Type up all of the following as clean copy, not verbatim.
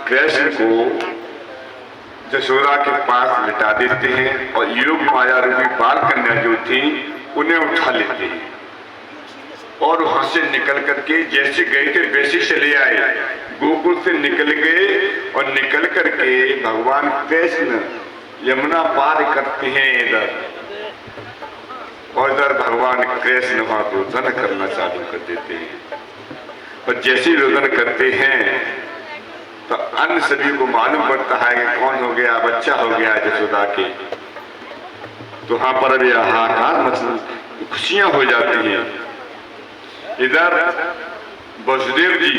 कृष्ण को यशोदा के पास लिटा देते हैं और योग माया रूपी बाल कन्या जो थी उन्हें उठा लेते हैं और वहां से निकल करके जैसे गए थे वैसे चले आए। गोकुल से निकल गए और निकल करके भगवान कृष्ण यमुना पार करते हैं इधर, और इधर भगवान कृष्ण वहां रोदन करना चालू कर देते हैं। और जैसे ही रोदन करते हैं तो अन्य सभी को मालूम पड़ता है कि कौन हो गया, बच्चा हो गया यशोदा के। तो वहां पर अभी हाहाकार मतलब खुशियां हो जाती हैं। इधर वसुदेव जी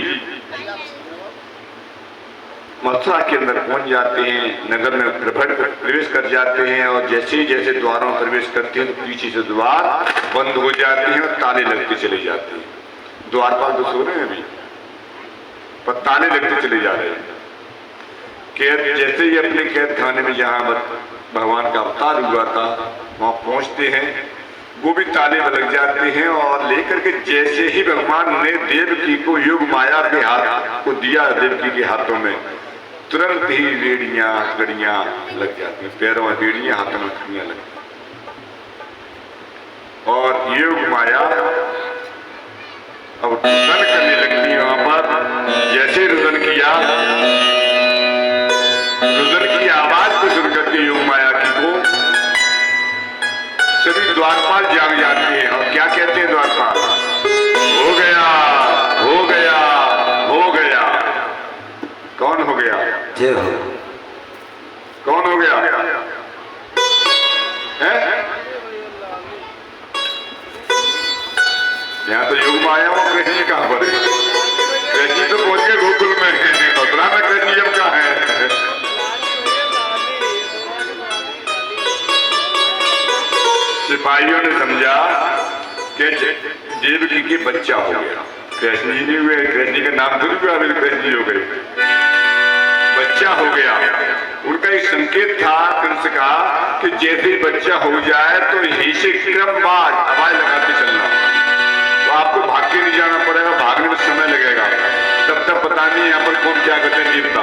मथुरा के अंदर पहुंच जाते हैं, नगर में प्रवेश कर जाते हैं और जैसे ही जैसे द्वारों में प्रवेश करते हैं तो पीछे से द्वार बंद हो जाते हैं और ताले लगते चले जाते हैं। द्वारपाल तो सो रहे हैं अभी, पर ताले लगते चले जा रहे हैं। कैद जैसे ही अपने कैद खाने में जहां भगवान का अवतार हुआ था वहां पहुंचते हैं, वो भी ताले लग जाते हैं और लेकर के जैसे ही भगवान ने देवकी को योग माया के हाथ को दिया, देवकी के हाथों में तुरंत ही रेडियां हथकड़ियां लग जाती हैं, पैरों में रेडियां, हाथों में हथकड़ियां लग जाती और योग माया अब रुदन करने लगती है। वहां पर जैसे रुदन किया, रुदन की आवाज को सुन करके योग माया की को सभी द्वारपाल जाग जाते हैं और क्या कहते हैं द्वारपाल, हो गया, हो गया, हो गया। कौन हो गया? जय हो। कौन हो गया है? यहाँ तो योग माया वो कृष्ण कहां पर है? कृष्ण तो पहुंच गए गोकुल में, मथुरा में कृष्ण अब कहां है? सिपाहियों ने समझा कि देवकी के बच्चा हो गया। कृष्ण जी नहीं हुए, कृष्ण जी का नाम खुद हुआ, कृष्ण जी हो गए, बच्चा हो गया। उनका एक संकेत था कंस का कि जैसे ही बच्चा हो जाए तो ही से क्रमवार आवाज लगाते चलना, तो आपको भाग के नहीं जाना पड़ेगा, भागने में समय लगेगा, तब तक पता नहीं यहाँ पर कौन क्या करते जीवता।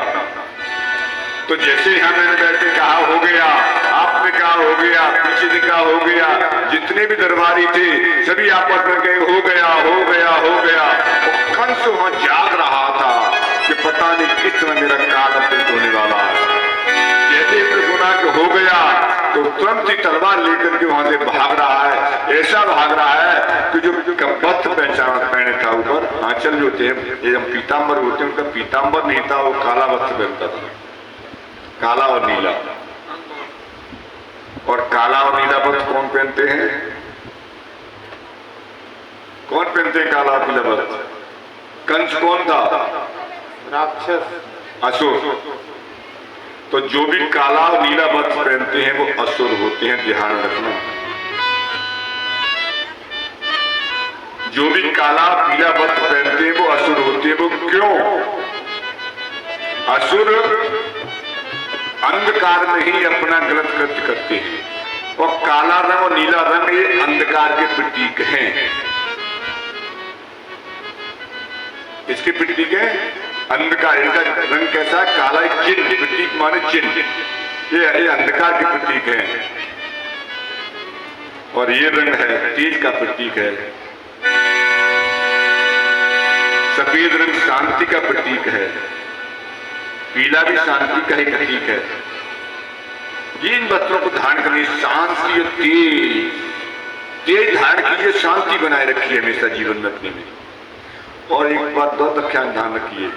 तो जैसे यहाँ मैंने बैठ के कहा हो गया, आपने कहा हो गया, पीछे से कहा हो गया, जितने भी दरबारी थे सभी आपस में कहे हो गया, हो गया, हो गया। और कंस वहां जाग रहा था कि पता नहीं किस समय मेरा काल अंत होने वाला है। जैसे ही सुना कि हो गया तो तुरंत ही तलवार लेकर के वहां से भाग रहा है। ऐसा भाग रहा है कि जो वस्त्र पहने था ऊपर आंचल जो थे एकदम पीताम्बर होते, उनका पीताम्बर नहीं था, वो काला वस्त्र पहनता था, काला और नीला। और काला और नीला वस्त्र कौन पहनते हैं? कौन पहनते हैं काला और नीला वस्त्र? कंस कौन था? राक्षस, असुर। तो जो भी काला और नीला वस्त्र पहनते हैं वो असुर होते हैं, ध्यान रखना। जो भी काला पीला वस्त्र पहनते हैं वो असुर होते हैं। वो क्यों? असुर अंधकार में ही अपना गलत कृत्य करते हैं और काला रंग और नीला रंग ये अंधकार के प्रतीक हैं। इसके प्रतीक है अंधकार। इनका रंग कैसा है? काला चिन्ह, प्रतीक माने चिन्ह, ये अंधकार के प्रतीक है। और ये रंग है तेज का प्रतीक है। सफेद रंग शांति का प्रतीक है, पीला भी शांति का ही प्रतीक है। इन वस्त्रों को धारण करनी, शांति और तेज धारण कीजिए, शांति बनाए रखिए हमेशा जीवन में अपने में। और एक बात बहुत ध्यान रखिए,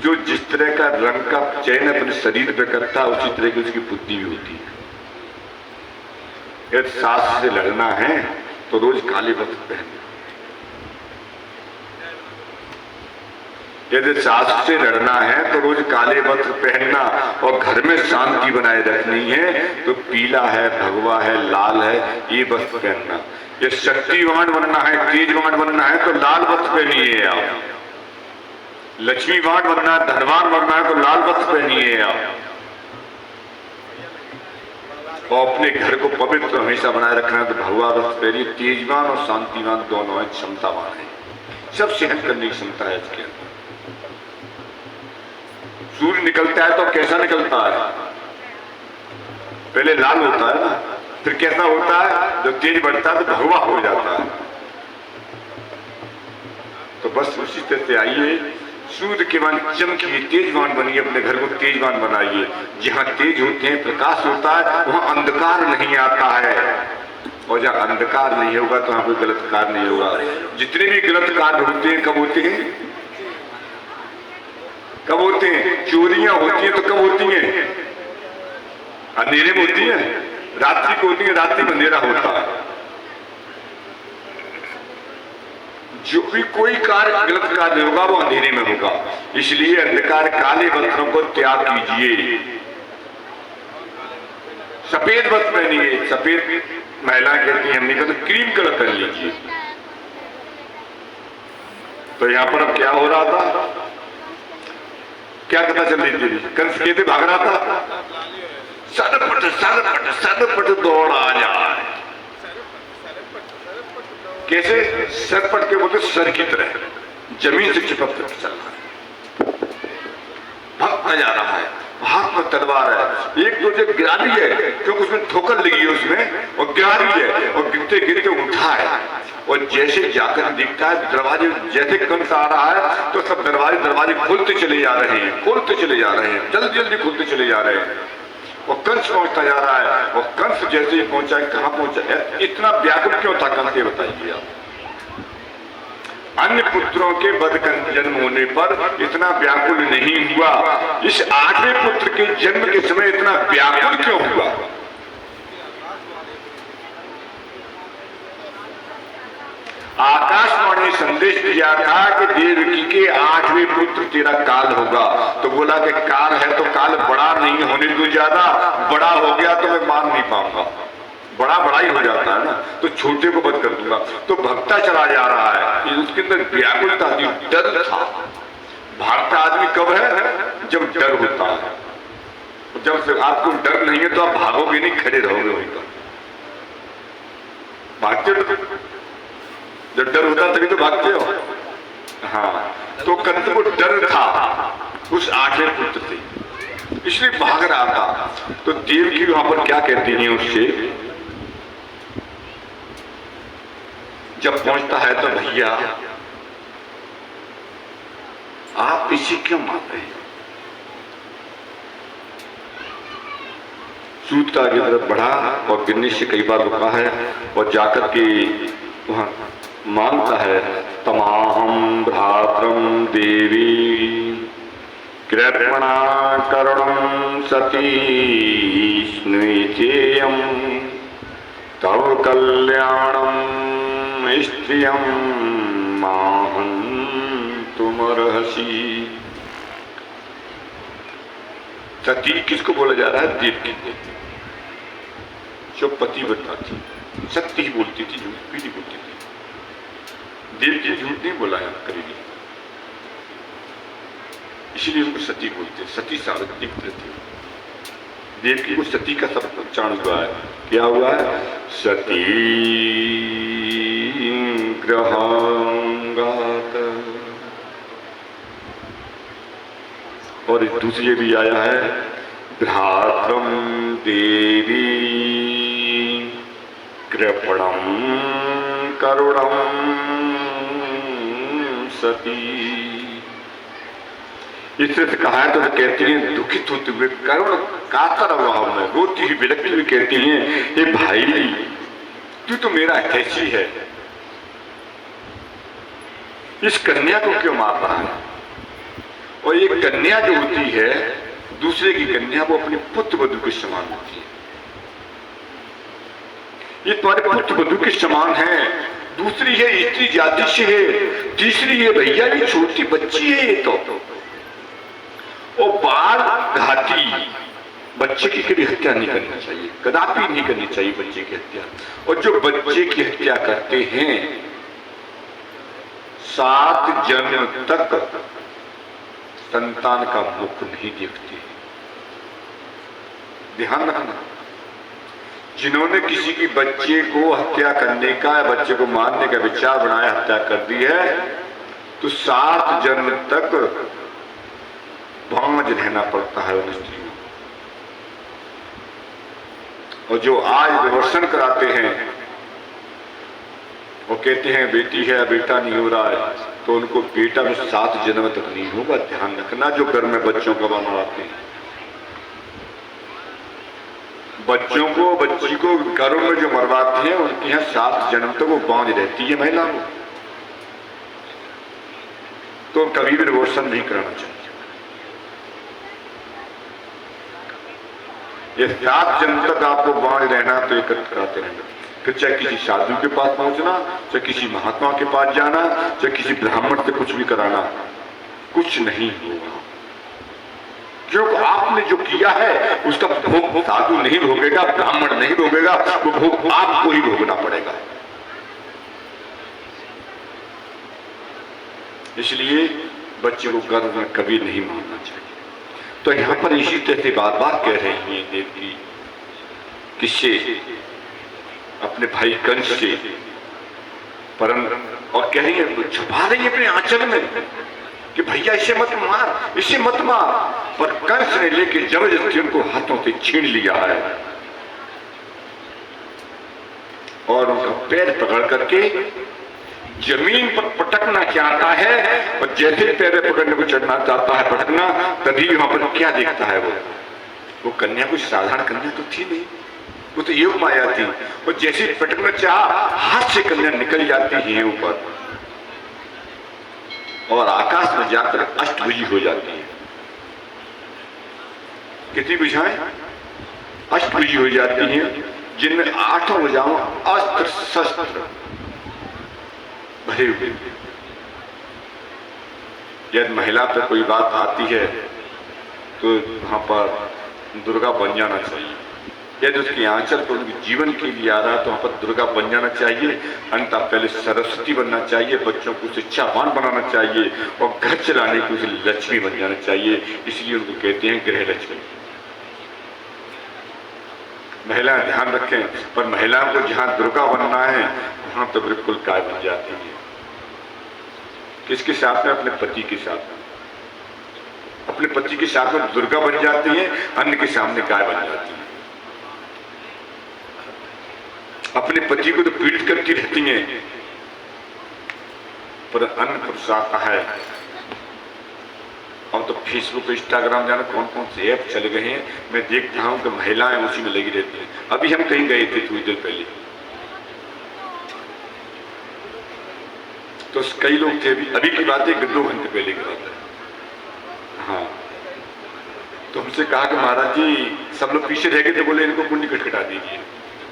जो जिस तरह का रंग का चयन अपने शरीर पे करता है उसी तरह की उसकी बुद्धि भी होती है। यदि शास्त्र से लड़ना है तो रोज काले वस्त्र पहनना, यदि शास्त्र से लड़ना है तो रोज काले वस्त्र पहनना, और घर में शांति बनाए रखनी है तो पीला है, भगवा है, लाल है, ये वस्त्र पहनना। ये शक्तिवान बनना है, तेजवान बनना है तो लाल वस्त्र पहनिए आप। लक्ष्मीवान बनना है, धनवान बनना है तो लाल वस्त्र पहनिए आप। और अपने घर को पवित्र हमेशा बनाए रखना है तो भगवा वस्त्र पहनिए। तेजवान और शांतिवान दोनों है, क्षमतावान है, सब सहन करने की क्षमता है इसके अंदर। सूर्य निकलता है तो कैसा निकलता है? पहले लाल होता है ना, फिर कैसा होता है? जब तेज बढ़ता है तो भगवा हो जाता है। तो बस उसी तरह से आइए, सूर्य के मान चमकिए, तेजवान बनिए, अपने घर को तेजवान बनाइए। जहां तेज होते हैं, प्रकाश होता है, वहां अंधकार नहीं आता है। और जहां अंधकार नहीं होगा तो वहां कोई गलत कार्य नहीं होगा। जितने भी गलत कार्य होते हैं कब होते हैं? कब होते हैं? चोरियां होती हैं तो कब होती हैं? अंधेरे में होती है, रात्रि को होती है, रात्रि में अंधेरा होता है। जो भी कोई कार्य गलत कार्य होगा वो अंधेरे में होगा। इसलिए अंधकार काले वस्त्रों को त्याग कीजिए, सफेद वस्त्र पहनिए। सफेद महिला कहती है हमने कहा तो क्रीम कलर पहन लीजिए। तो यहां पर अब क्या हो रहा था, क्या पता चल रही थी? कंस कहते भाग रहा था, सरपट सरपट सरपट दौड़ा जाए। कैसे? सरपट के बोलते सर की तरह जमीन से चिपक कर चल रहा है, भागता जा रहा है, हाथ में तलवार है, एक दो जगह गिरा दी है क्योंकि उसमें ठोकर लगी है उसमें, और गिरा दी है और गिरते गिरते उठा है। और जैसे जाकर दिखता है दरवाजे, जैसे कंस आ रहा है तो सब दरवाजे खुलते चले जा रहे हैं, खोलते चले जा रहे हैं, जल्दी जल्दी खुलते चले जा रहे हैं। और कंस पहुंचता जा रहा है, और कंस जैसे ही पहुंचा है, कहां पहुंचा है? इतना व्याकुल क्यों था कंस, ये बताइए आप। अन्य पुत्रों के वध का जन्म होने पर इतना व्याकुल नहीं हुआ, इस 8वें पुत्र के जन्म के समय इतना व्याकुल क्यों हुआ? आकाशवाणी ने संदेश दिया था कि देवकी के 8वें पुत्र तेरा काल होगा। तो बोला कि काल है तो काल बड़ा नहीं होने दो, ज्यादा बड़ा हो गया तो मैं मान नहीं पाऊंगा, बड़ा ही हो जाता है ना, तो छोटे को बंद कर दूंगा। तो भगता चला जा रहा है, उसके अंदर व्याकुलता थी, डर था। भागता आदमी कब है? जब डर होता है। जब से आपको डर नहीं है तो आप भागोगे नहीं, खड़े रहोगे वहीं पर। भागते जब डर होता तभी तो भागते हो। हाँ, तो कंस को डर था उस 8वें पुत्र से, इसलिए भाग रहा था। तो देवकी वहां पर क्या कहती है उससे, जब पहुंचता है तो भैया आप इसे क्यों मारते हैं? सूत का आगे तरफ बढ़ा और गिरने से कई बार रुका है, और जाकर के वहां मानता है, तमाहम भ्रातरम देवी कृपणा करुणं सती स्नुतेयं तव कल्याणं स्त्रियं माहं तुमर्हसि। सती किसको बोला जा रहा है? देवकी को, जो पतिव्रता थी, सत्य ही बोलती थी, झूठ भी नहीं बोलती थी। देवकी झूठ नहीं बोला है करेगी, इसलिए उनको सती बोलते हैं। सती सावित्री थी, देवकी को सती का सब उच्चारण हुआ है। क्या हुआ है? सती ग्रहांगात। और दूसरी भी आया है, भ्रातरम देवी कृपणम करुणम सती। इस तरह से कहा है तो कहती हैं दुखित होते हुए, करुण कातर भाव में रोती हुई बिलखती हुई कहती हैं, हे भाई तू तो मेरा हितैषी है, इस कन्या को क्यों मार रहा है? और ये कन्या जो होती है, दूसरे की कन्या, वो अपने पुत्र वधू के समान होती है। ये तुम्हारे पुत्र वधू के समान है। दूसरी है स्त्री जाति से है, तीसरी है भैया ये छोटी बच्ची है, ये तो और बाल घाती, बच्चे की कभी हत्या नहीं करनी चाहिए, कदापि नहीं करनी चाहिए बच्चे की हत्या। और जो बच्चे की हत्या करते हैं 7 जन्म तक संतान का मुख नहीं देखते। ध्यान रखना, जिन्होंने किसी की बच्चे को हत्या करने का या बच्चे को मारने का विचार बनाया, हत्या कर दी है, तो 7 जन्म तक भांज रहना पड़ता है उन स्त्रियों। और जो आज विवर्षण कराते हैं वो कहते हैं बेटी है बेटा नहीं हो रहा है, तो उनको बेटा भी 7 जन्म तक नहीं होगा। ध्यान रखना जो घर में बच्चों का बनाते हैं, बच्चों को बच्ची को घरों में जो मरवाते हैं उनके यहाँ 7 जन्म तक वो बांझ रहती है महिला को। तो कभी भी विवर्षण नहीं कराना चाहिए। ये 7 जन्म तक आपको बांझ रहना तो एकत्र कराते रहना। फिर चाहे किसी साधु के पास पहुंचना, चाहे किसी महात्मा के पास जाना, चाहे किसी ब्राह्मण से कुछ भी कराना, कुछ नहीं होगा। जो आपने जो किया है उसका भोग साधु नहीं भोगेगा, ब्राह्मण नहीं भोगेगा, वो भोग आपको ही भोगना पड़ेगा। इसलिए बच्चे को गर्भ में कभी नहीं मानना चाहिए। तो यहां पर इसी तरह से बात बात कह रही है देवकी, किससे? अपने भाई कंस से, परम, और कह रही है, छुपा रही है अपने आंचल में कि भैया इसे मत मार, इसे मत मार। पर कंस ने लेके जबरदस्ती उनको हाथों से छीन लिया है और उनका पैर पकड़ करके जमीन पर पटकना चाहता है। और जैसे पैर पकड़ने को चढ़ना चाहता है पटकना, तभी वहां पर क्या देखता है वो कन्या कुछ साधारण कन्या तो थी नहीं, वो तो योग माया थी। और जैसे पटकना चाह हाथ से कन्या निकल जाती है ऊपर और आकाश में जाकर अष्टभुजी हो जाती है। कितनी भुजाएं? अष्टभुजी हो जाती हैं, जिनमें 8 भुजाओं अस्त्र शस्त्र भरे हुए। यदि महिला पर कोई बात आती है तो वहां पर दुर्गा बन जाना चाहिए। यदि उसकी आंचल को उनके जीवन के लिए आ रहा है तो वहां पर दुर्गा बन जाना चाहिए, अन्यथा पहले सरस्वती बनना चाहिए, बच्चों को शिक्षावान बनाना चाहिए और घर चलाने की उसे लक्ष्मी बन जाना चाहिए। इसलिए उनको कहते हैं गृह लक्ष्मी। महिलाएं ध्यान रखें, पर महिलाओं को जहां दुर्गा बनना है वहां तो बिल्कुल काय बन जाती है। किसके साथ में? अपने पति के साथ। अपने पति के साथ में दुर्गा बन जाती है, अन्य के सामने काय बन जाती है। अपने पति को तो पीड़ित करती रहती हैं, पर अन्य पुरुषार्थ है। अब तो फेसबुक इंस्टाग्राम जाना कौन कौन से ऐप चल गए हैं, मैं देखता हूं कि महिलाएं उसी में लगी रहती हैं। अभी हम कहीं गए थे थोड़ी देर पहले, तो कई लोग थे, अभी की बात है, 2 घंटे पहले की बात है। हाँ, तो हमसे कहा कि महाराज जी सब लोग पीछे रह गए थे, बोले इनको कुंडी खटखटा दीजिए।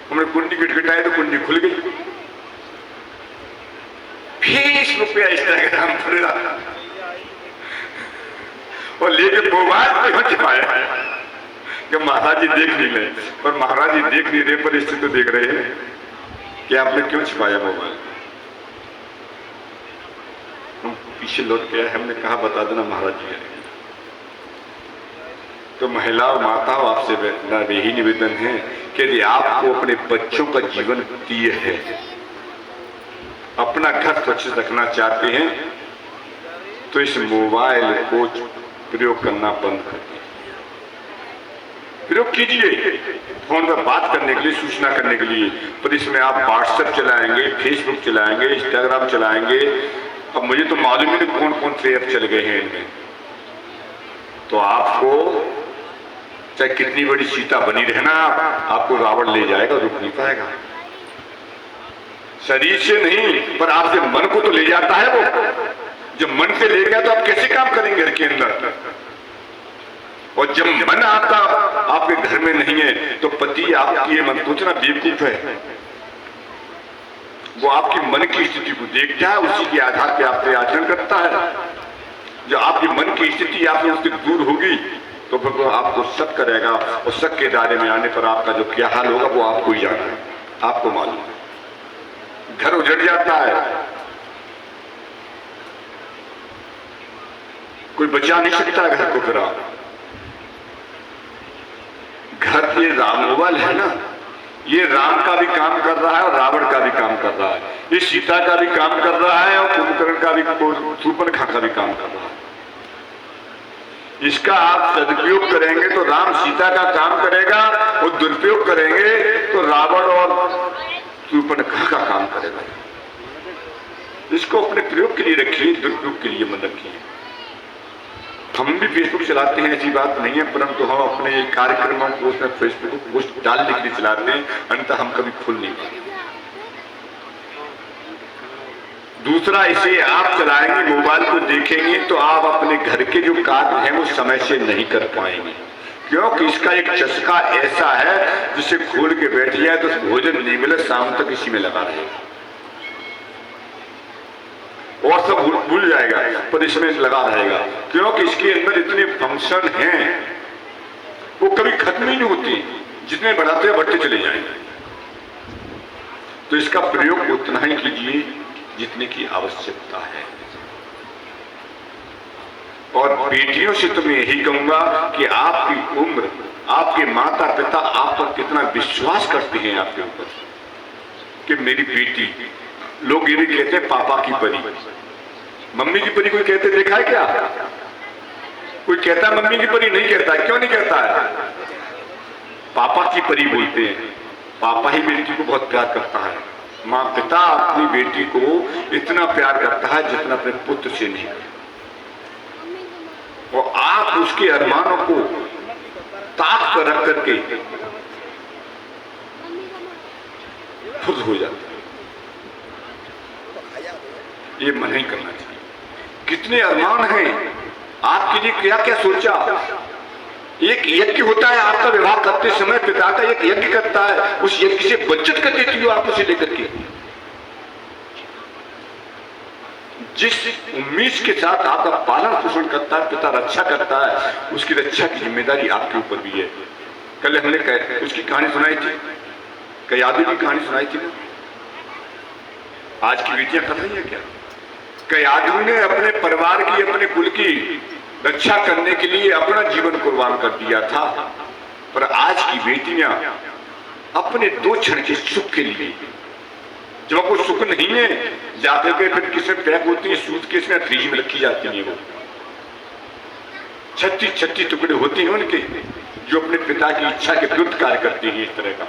हमने कुंडी खटखटाई तो कुंडी खुल गई। फेसबुक पे इंस्टाग्राम पर और लेके मोबाइल पे हम छिपाया कि महाराज जी देख नहीं रहे, पर महाराज जी देख नहीं रहे, पर इससे तो देख रहे हैं कि आपने क्यों छिपाया मोबाइल। हम पीछे लौट के आए, हमने कहा बता देना महाराज जी। तो महिलाओं माताओं आपसे यही निवेदन है कि यदि आपको अपने बच्चों का जीवन प्रिय है, अपना घर स्वच्छ रखना चाहते हैं, तो इस मोबाइल को प्रयोग करना बंद कर दीजिए। प्रयोग कीजिए फोन पर बात करने के लिए, सूचना करने के लिए, पर इसमें आप व्हाट्सएप चलाएंगे, फेसबुक चलाएंगे, इंस्टाग्राम चलाएंगे। अब मुझे तो मालूम ही नहीं कौन कौन से ऐप चल गए हैं इनमें। तो आपको चाहे कितनी बड़ी सीता बनी रहना, आपको रावण ले जाएगा, रुक नहीं पाएगा। शरीर से नहीं, पर आपके मन को तो ले जाता है वो। जब मन से ले गया तो आप कैसे काम करेंगे घर के अंदर? और जब मन आता आपके घर में नहीं है तो पति आपकी ये मन सोचना बेवकूफ है, वो आपकी मन की स्थिति को देखता है, उसी के आधार पर आपसे आचरण करता है। जब आपकी मन की स्थिति आपसे उससे दूर होगी तो फिर वो आपको शक करेगा, और शक के दायरे में आने पर आपका जो क्या हाल होगा वो आपको ही जाना है, आपको मालूम है। घर उजड़ जाता है, कोई बचा नहीं सकता घर को। फिर घर ये राम मोबाइल है ना, ये राम का भी काम कर रहा है और रावण का भी काम कर रहा है, ये सीता का भी काम कर रहा है और कुंभकर्ण का भी, शूर्पणखा का भी काम कर रहा है। इसका आप सदुपयोग करेंगे तो राम सीता का काम करेगा, और दुरुपयोग करेंगे तो रावण और शूर्पणखा का काम करेगा। इसको अपने प्रयोग के लिए रखिए, दुरुपयोग के लिए मत रखिए। हम भी फेसबुक चलाते हैं, ऐसी बात नहीं है, परंतु हम अपने कार्यक्रमों को उसमें फेसबुक को पोस्ट डालने के लिए चलाते हैं, अन्यथा हम कभी खुल नहीं पाते। दूसरा, इसे आप चलाएंगे, मोबाइल को देखेंगे तो आप अपने घर के जो कार्य हैं वो समय से नहीं कर पाएंगे, क्योंकि इसका एक चस्का ऐसा है जिसे खोल के बैठ जाए तो भोजन नहीं मिले, शाम तक इसी में लगा रहेगा और सब भूल जाएगा, पर इसमें लगा रहेगा, क्योंकि इसके अंदर इतने फंक्शन हैं वो कभी खत्म ही नहीं होती, जितने बढ़ाते बढ़ते चले जाएंगे। तो इसका प्रयोग उतना ही कीजिए जितने की आवश्यकता है। और बेटियों से तो मैं यही कहूंगा कि आपकी उम्र, आपके माता पिता आप पर कितना विश्वास करते हैं आपके ऊपर, कि मेरी बेटी, लोग ये भी कहते हैं पापा की परी, मम्मी की परी कोई कहते देखा है क्या? कोई कहता है मम्मी की परी? नहीं कहता है। क्यों नहीं कहता है? पापा की परी बोलते हैं। पापा ही बेटी को बहुत प्यार करता है। माँ पिता अपनी बेटी को इतना प्यार करता है जितना अपने पुत्र से नहीं करता, और आप उसके अरमानों को ताक पर रख करके खुद हो जाते हैं। ये मन नहीं करना चाहिए। कितने अरमान हैं आपके लिए, क्या क्या सोचा। एक यज्ञ होता है आपका विवाह करते समय, पिता का एक यज्ञ करता है, उस यज्ञ से बचत कर देती हो आप उसे लेकर के। जिस उम्मीद के साथ आपका पालन पोषण करता है पिता, रक्षा करता है, उसकी रक्षा की जिम्मेदारी आपके ऊपर भी है। कल हमने उसकी कहानी सुनाई थी, कयादू की कहानी सुनाई थी ना। आज की बेटियां कर रही है क्या? कयादू ने अपने परिवार की, अपने कुल की रक्षा करने के लिए अपना जीवन कुर्बान कर दिया था, पर आज की बेटियां अपने 2 क्षण के सुख के लिए, जब कोई सुख नहीं है, जाकर के फिर किसमें पैक होती है, सूटकेस में, फ्रिज में रखी जाती है। वो 36 टुकड़े होते हैं उनके, जो अपने पिता की इच्छा के विरुद्ध कार्य करते हैं। इस तरह का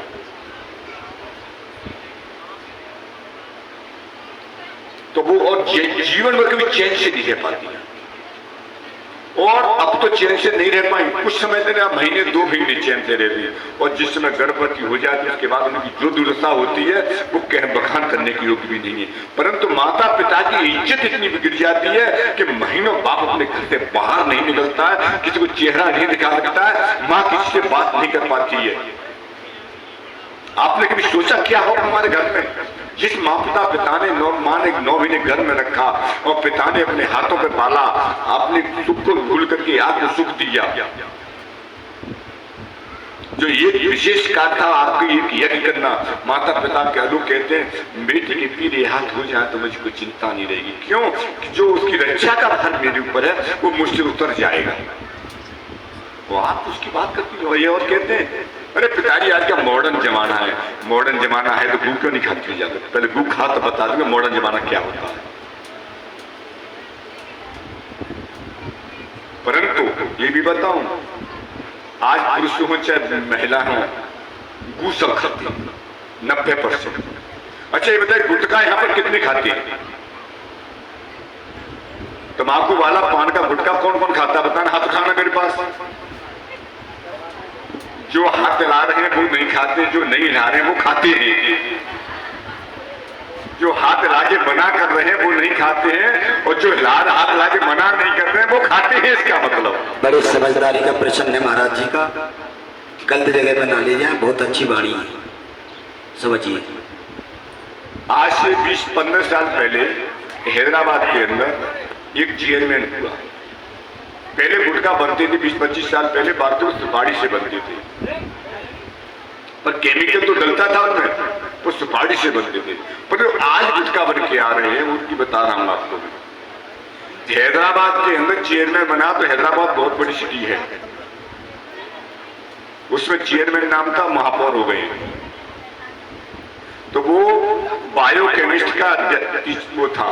तो वो और जीवन भर कभी चैन से नहीं रह पाती है। और अब तो चैन से नहीं रह पाई, कुछ समय तक महीने 2 महीने चैन से रहती है, और जिस समय गर्भवती हो जाती है उसके बाद उनकी जो दुर्दशा होती है वो बखान करने की योग्य भी नहीं है। परंतु माता पिता की इज्जत इतनी बिगड़ जाती है कि महीनों बाप अपने घर से बाहर नहीं निकलता है, किसी को चेहरा नहीं दिखा सकता है, माँ किसी से बात नहीं कर पाती है। आपने कभी सोचा क्या हो हमारे घर में? जिस माँ पिता ने 9 महीने घर में रखा और पिता ने अपने हाथों पे पाला, अपने सुख को भूल करके आपको सुख दिया। जो ये विशेष कार्य था आपके एक यज्ञ करना, माता पिता के लोग कहते हैं बेटी के पीले हाथ हो जाए तो मुझको चिंता नहीं रहेगी। क्यों? जो उसकी रक्षा का भार मेरे ऊपर है वो मुझसे उतर जाएगा। वो आप उसकी बात करती हो। ये और कहते हैं अरे पिताजी आज का मॉडर्न जमाना है। मॉडर्न जमाना है तो गू क्यों नहीं खाती जाकर? पहले गू खा तो बता दूंगा मॉडर्न जमाना क्या होता है। परंतु ये भी बताऊं, आज पुरुष हो चाहे महिला हो, गू सब खाती 90%। अच्छा ये बताइए गुटखा यहाँ पर कितने खाते हैं? तंबाकू वाला पान का गुटखा कौन कौन खाता बताना? हाथ खाना मेरे पास। जो हाथ हिला रहे हैं वो नहीं खाते, जो नहीं हिला रहे हैं वो खाते हैं। जो हाथ हिला के मना कर रहे हैं वो नहीं खाते हैं, और जो हाथ हिला के मना नहीं कर रहे हैं वो खाते हैं। इसका मतलब बड़ी समझदारी का प्रश्न है महाराज जी का, गलत जगह पर ना ले जाए। बहुत अच्छी वाणी है, समझिए। आज से 20-15 साल पहले हैदराबाद के अंदर एक चेयरमैन हुआ। पहले गुटखा बनते थे 20-25 साल पहले, बात तो सुपारी से बनते थे, पर केमिकल तो डलता था उनमें, वो सुपारी से बनते थे। पर जो आज गुटखा बन के आ रहे हैं उनकी बता रहा हूं आपको। हैदराबाद के अंदर चेयरमैन बना, तो हैदराबाद बहुत बड़ी सिटी है, उसमें चेयरमैन नाम था, महापौर हो गए। तो वो बायोकेमिस्ट का वो था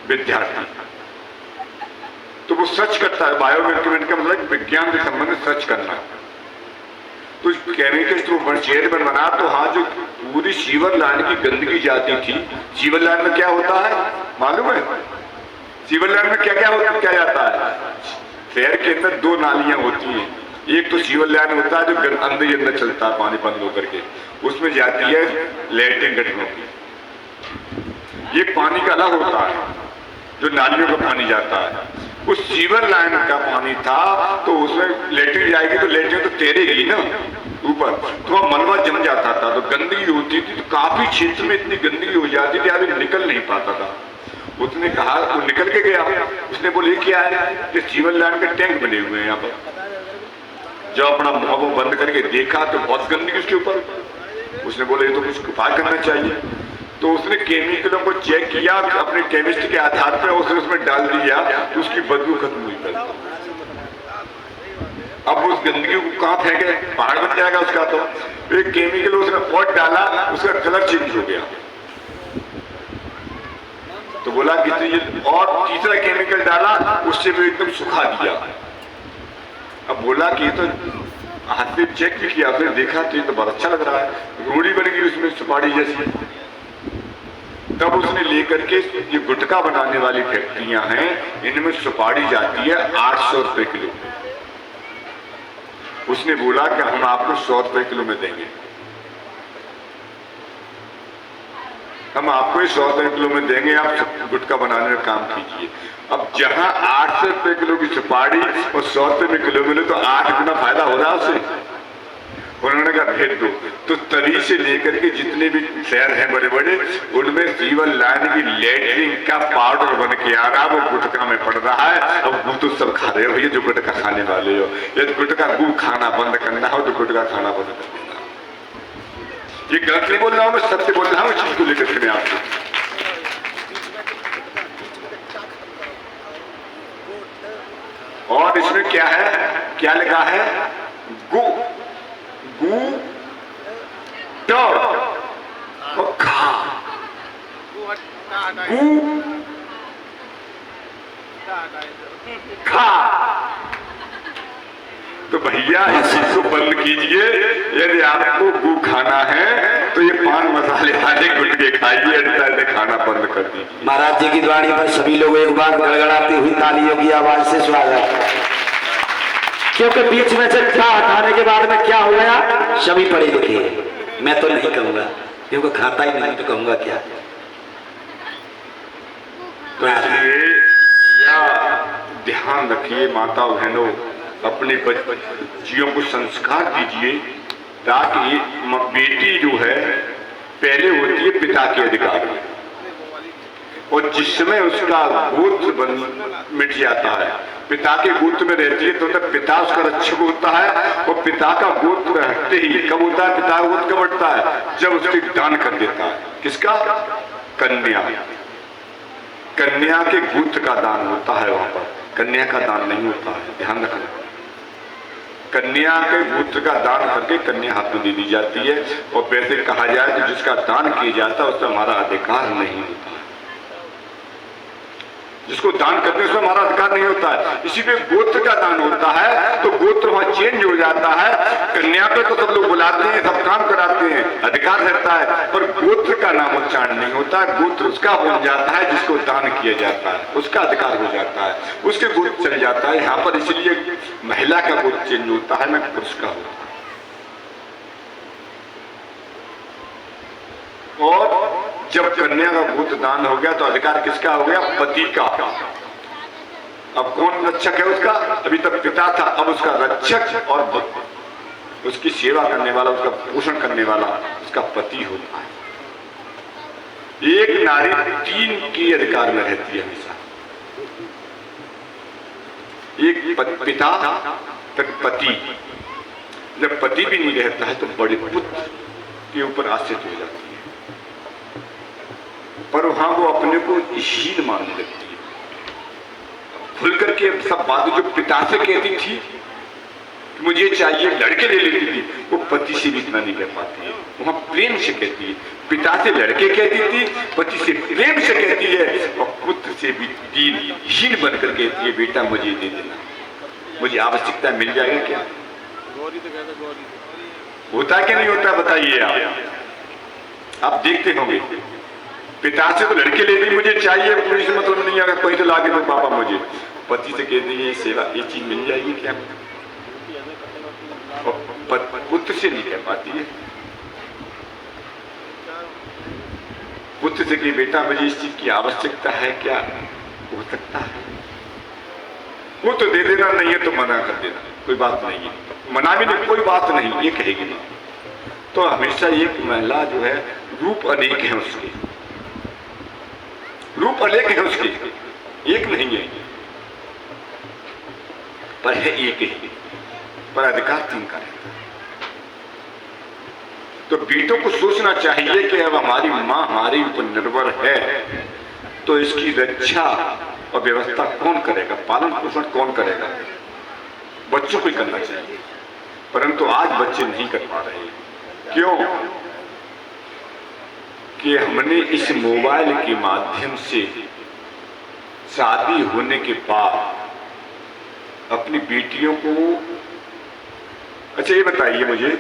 विद्यार्थी। तो वो सच करता है। बायोकेमिकल का मतलब विज्ञान के संबंध में सच करना। तो केमिकल तो चेयरमैन बना तो हाँ, जो पूरी सीवर लाइन की गंदगी जाती थी, सीवर लाइन में क्या होता है मालूम है? सीवर लाइन में क्या क्या जाता है? शहर के अंदर दो नालियां होती हैं। एक तो सीवर लाइन होता है जो अंदर ही अंदर चलता है पानी बंद होकर के, उसमें जाती है लैट्रिन गटरों की। ये पानी का अलग होता है जो नालियों का पानी जाता है। उस सीवर लाइन का पानी था तो उसमें लैट्रिन जाएगी तो लैट्रिन तो तैरेगी ना ऊपर, तो वहां मलबा जम जाता था, तो गंदगी होती थी, तो काफी क्षेत्र में इतनी गंदगी हो जाती थी आदमी निकल नहीं पाता था। उसने कहा, वो निकल के गया, उसने बोले क्या है कि सीवर लाइन के टैंक बने हुए हैं यहाँ पर। जब अपना मुंह बंद करके देखा तो बहुत गंदगी उसके ऊपर। उसने बोले ये तो कुछ उपाय करना चाहिए। तो उसने केमिकलों को चेक किया, अपने केमिस्ट्री के आधार पर उसने उसमें डाल दिया तो उसकी बदबू खत्म हुई। अब उस गंदगी को कहाँ फेंके, पहाड़ बन जाएगा उसका। तो एक केमिकल उसने और डाला, उसका कलर चेंज हो गया। तो बोला कि और तीसरा केमिकल डाला, उससे भी एकदम सुखा दिया। अब बोला कि ये तो हाथ पे चेक भी किया, फिर देखा तो ये तो बहुत अच्छा लग रहा है, रोड़ी बन गई उसमें सुपारी जैसी। तब उसने लेकर के, ये गुटखा बनाने वाली फैक्ट्रियां हैं, इनमें सुपारी जाती है 800 रुपए किलो। उसने बोला कि हम आपको 100 रुपए किलो में देंगे, हम आपको 100 रुपए किलो में देंगे, आप गुटखा बनाने में काम कीजिए। अब जहां 800 रुपए किलो की सुपारी और 100 रुपए में किलो मिले तो 8 गुना फायदा हो रहा उसे। उन्होंने कहा भेज दो। तो तभी से लेकर के जितने भी शहर हैं बड़े बड़े, उनमें सीवर लाइन की लैट्रिन का पाउडर बन के आ रहा, वो गुटखा में पड़ रहा है। अब वो तो सब खा रहे हो भैया जो गुटखा खाने वाले हो। यदि गुटखा गू खाना बंद करना हो तो गुटखा खाना बंद कर देना। ये गलत नहीं बोल रहा हूं, मैं सत्य बोल रहा हूं इस चीज को लेकर के आपको। और इसमें क्या है, क्या लिखा है? गु गु और खा, गु खा। तो भैया इस चीज को बंद कीजिए। यदि आपको गु खाना है तो ये पान मसाले वाले गुटके खाइए, ऐसे खाना बंद कर दीजिए। महाराज जी की वाणी पर सभी लोग एक बार गड़गड़ाती हुई तालियों की आवाज से स्वागत। क्योंकि बीच में से क्या हटाने के बाद में क्या हो गया, सभी पढ़े लिखे। मैं तो नहीं कहूंगा क्योंकि खाता ही नहीं, तो कहूंगा क्या। तो इसलिए या ध्यान रखिए माता बहनों, अपने बच्चियों को संस्कार दीजिए, ताकि बेटी जो है पहले होती है पिता के अधिकार में, और जिस समय उसका गोत्र मिट जाता है, पिता के गोत्र में रहती है, तो पिता उसका रक्षक होता है। और पिता का गोत्र हटते ही कब होता है, पिता का गोत्र कब हटता है? जब उसके दान कर देता है। किसका? कन्या। कन्या के गोत्र का दान होता है, वहां पर कन्या का दान नहीं होता है, ध्यान रखना। कन्या के गोत्र का दान करके कन्या हाथ में दे दी जाती है। और वैसे कहा जाए तो जिसका दान किया जाता है उसमें हमारा अधिकार नहीं होता है, जिसको दान करने से हमारा अधिकार नहीं होता है। इसी पे गोत्र का दान होता है तो गोत्र वहां चेंज हो जाता है। कन्या पे तो सब लोग बुलाते हैं, सब काम कराते हैं, अधिकार रहता है, पर गोत्र का नाम उच्चारण नहीं होता। गोत्र उसका बन जाता है जिसको दान किया जाता है, उसका अधिकार हो जाता है, उसके गोत्र चल जाता है। यहाँ पर इसलिए महिला का गोत्र चेंज होता है, न पुरुष का होता है। और जब कन्या का गोत्र दान हो गया तो अधिकार किसका हो गया? पति का। अब कौन रक्षक है उसका? अभी तक पिता था, अब उसका रक्षक और उसकी सेवा करने वाला, उसका पोषण करने वाला उसका पति होता है। एक नारी 3 के अधिकार में रहती है हमेशा। एक पिता, फिर पति। जब पति भी नहीं रहता है तो बड़े पुत्र के ऊपर आश्रित हो जाती है, पर वहां वो अपने को हीन मानने लगती है। खुल करके सब बातें जो पिता से कहती थी मुझे चाहिए लड़के ले लेती थी, वो पति से भी इतना नहीं कह पाती है, वहां प्रेम से कहती है। पिता से लड़के कहती थी, पति से प्रेम से कहती है, और पुत्र से भी दीनहीन बनकर कहती है बेटा मुझे दे देना, मुझे आवश्यकता मिल जाएगा क्या? होता क्या नहीं होता बताइए आप देखते होंगे। पिता से तो लड़के लेती मुझे चाहिए, कोई से मतलब नहीं, अगर कोई तो लाके दो पापा मुझे। पति से कहती है सेवा ये चीज मिल जाएगी क्या? पुत्र से नहीं कह पाती है। पुत्र से कि बेटा मुझे इस चीज की आवश्यकता है क्या? हो सकता है, वो तो दे देना, नहीं है तो मना कर देना, कोई बात नहीं है, मना भी नहीं, कोई बात नहीं, ये कहेगी ना। तो हमेशा एक महिला जो है रूप अनेक है उसके, रूप अनेक है उसके, एक नहीं है, पर है एक ही, पर अधिकार तीन का रहता है। तो बेटों को सोचना चाहिए कि अब हमारी मां हमारे ऊपर निर्भर है, तो इसकी रक्षा और व्यवस्था कौन करेगा, पालन पोषण कौन करेगा? बच्चों को ही करना चाहिए, परंतु आज बच्चे नहीं कर पा रहे। क्यों? कि हमने इस मोबाइल के माध्यम से शादी होने के बाद अपनी बेटियों को, अच्छा ये बताइए मुझे,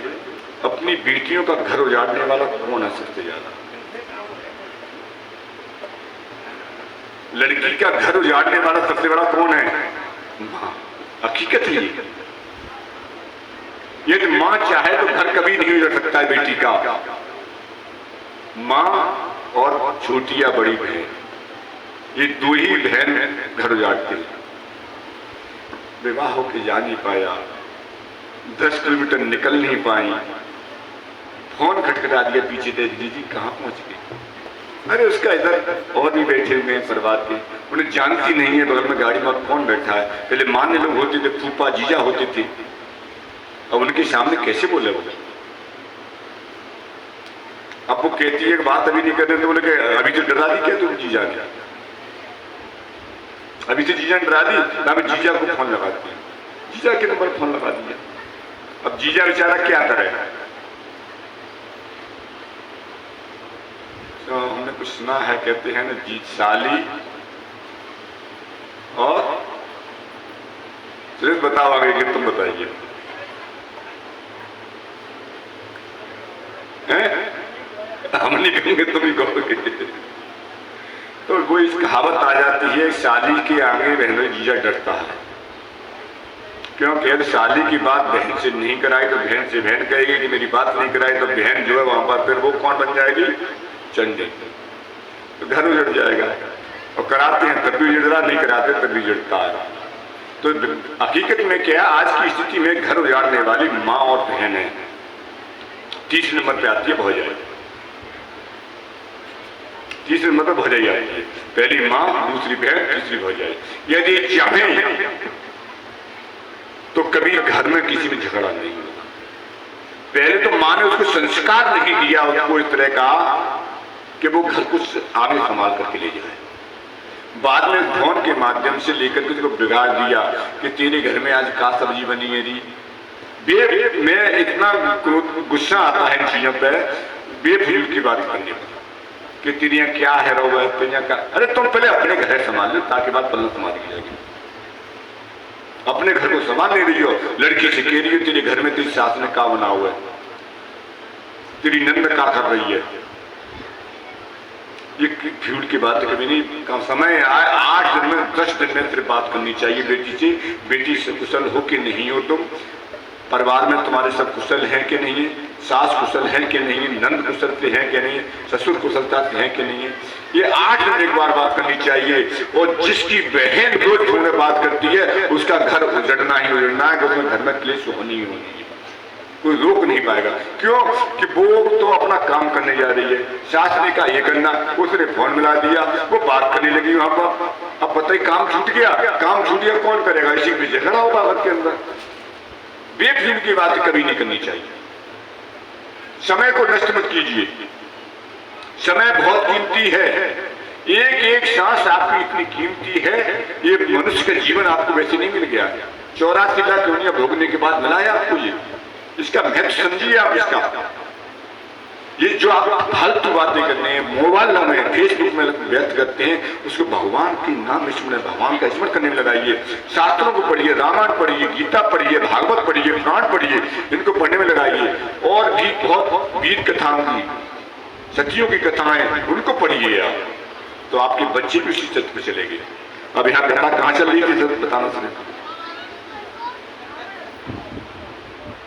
अपनी बेटियों का घर उजाड़ने वाला कौन है सबसे ज्यादा? लड़की का घर उजाड़ने वाला सबसे बड़ा कौन है? मां। हकीकत है ये तो मां चाहे तो घर कभी नहीं उजड़ सकता है बेटी का। मां और छोटी या बड़ी बहन, ये दो ही बहन घर उजाड़ती है। विवाह होके जा नहीं पाया, 10 किलोमीटर निकल नहीं पाई, फोन खटखटा दिया पीछे से, दीदी कहाँ पहुंच गई? अरे उसका इधर और भी बैठे हुए हैं परिवार के, उन्हें जानती नहीं है, बगल में गाड़ी में कौन बैठा है। पहले मान्य लोग होते थे, फूफा जीजा होते थे, अब उनके सामने कैसे बोले वो? अब वो कहती है बात अभी नहीं कर रहे, तो बोले कि अभी तो डरा दी क्या तुम जीजा ने? अभी तो जीजा ने डरा दी, मैं जीजा को फोन लगाती हूँ, जीजा के नंबर फोन लगा दिया। अब जीजा बेचारा क्या करे? तो हमने कुछ सुना है, कहते हैं ना जीत साली और सिर्फ बताओ आगे कि तुम बताइए, हम नहीं कहेंगे तुम ही कहोगे। तो वो इस कहावत आ जाती है, साली के आगे बहनों जीजा डरता है। क्योंकि यदि शादी की बात बहन से नहीं कराई तो बहन से बहन कहेगी कि मेरी बात नहीं कराई, तो बहन जो है वहां पर फिर वो कौन बन जाएगी? चंडी। तो घर उजड़ जाएगा। और कराते हैं तब भी उजड़ रहा, नहीं कराते तब भी उजड़ता है। तो हकीकत में क्या, आज की स्थिति में घर उजाड़ने वाली माँ और बहन है। तीसरे नंबर पे आती है भौजाई, तीसरे नंबर पर भौजाई आती है। पहली माँ, दूसरी बहन, तीसरी भौजाई। यदि चाहें तो कभी घर में किसी में झगड़ा नहीं होगा। पहले तो माँ ने उसको संस्कार नहीं दिया उसको इस तरह का कि वो घर को आगे संभाल करके ले जाए। बाद में फोन के माध्यम से लेकर के उसको बिगाड़ दिया कि तेरे घर में आज का सब्जी बनी है री। मैं इतना गुस्सा आता है इन चीजों पर, बेफिजूल की बात करने पर कि तेरिया क्या है रो तेरिया का। अरे तुम पहले अपने घर संभाल लो, ताकि बात पल्ला संभाल की जाएगी। अपने घर को संभाल नहीं रही हो, लड़की से कह रही हो तेरे घर में तेरी सास ने का बना हुआ है, तेरी नंद का कर रही है। ये फ्यूल की बात कभी नहीं, कम समय आए 8 दिन में 10 दिन में सिर्फ बात करनी चाहिए बेटी से। बेटी से कुशल हो कि नहीं हो, तुम परिवार में तुम्हारे सब कुशल हैं कि नहीं है, सास कुशल है कि नहीं है, नंद कुशल से है कि नहीं है, ससुर कुशलता से है कि नहीं है। ये 8 दिन एक बार बात करनी चाहिए। और जिसकी बहन रोज फोन में बात करती है उसका घर उजड़ना ही उजड़ना है, उसमें घर में क्लेश होनी ही होनी है, कोई रोक नहीं पाएगा। क्यों कि वो तो अपना काम करने जा रही है, सास ने कहा ये करना, उसने फोन मिला दिया, वो बात करने लगी वहां पर। अब बताइए काम छूट गया, काम छूट गया कौन करेगा? इसी पे झगड़ा होगा घर के अंदर। बेफिजूल की बात कभी नहीं करनी चाहिए। समय को नष्ट मत कीजिए, समय बहुत कीमती है। एक एक सांस आपकी इतनी कीमती है, ये मनुष्य का जीवन आपको वैसे नहीं मिल गया है। 84 लाख योनियां भोगने के बाद मिला है आपको ये। इसका महत्व समझिए आप इसका। ये जो आप फालतू बातें करते हैं, मोबाइल में फेसबुक में व्यक्त करते हैं, उसको भगवान के नाम स्मरण, भगवान का स्मरण करने में लगाइए। शास्त्रों को पढ़िए, रामायण पढ़िए, गीता पढ़िए, भागवत पढ़िए, पुराण पढ़िए, इनको पढ़ने में लगाइए। और भी बहुत वीर कथाओं की, सतियों की कथाएं, उनको पढ़िए आप, तो आपके बच्चे भी उसी सत्य पे चले गए। अब यहाँ कथा कहाँ चल रही थी बताना सर,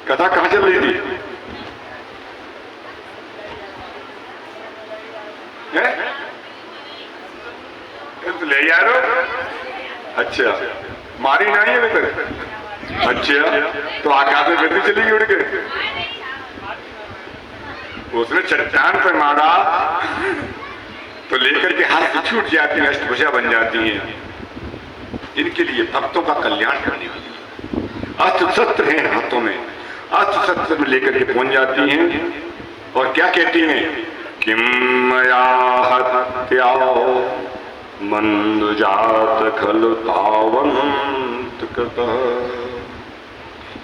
कथा कहाँ चल रही थी? तो ले यारो, अच्छा मारी नहीं अभी तक, अच्छा तो आकाश में गति चली गई उड़ के, उसने चट्टान पर मारा तो लेकर के हाथ से छूट जाती है, अष्टभुजा बन जाती है। इनके लिए भक्तों का कल्याण करने के लिए अस्त्र शस्त्र हैं हाथों में, अस्त्र शस्त्र में लेकर के पहुंच जाती हैं और क्या कहती हैं? किम मया हत्या मंदजात खल तावंत कृतः।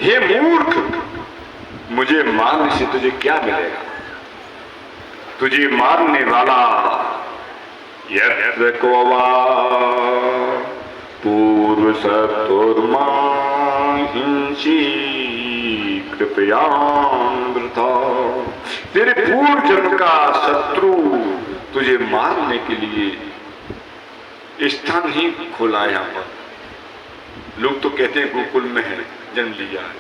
हे मूर्ख, मुझे मारने से तुझे क्या मिलेगा? तुझे मारने वाला यत्र को वा पूर्व सत्तुर्मा हिंसी कृपयामृता। तेरे पूर्व जन्म का शत्रु तुझे मारने के लिए स्थान ही खोला है। यहाँ पर लोग तो कहते हैं गोकुल में है जन्म लिया है।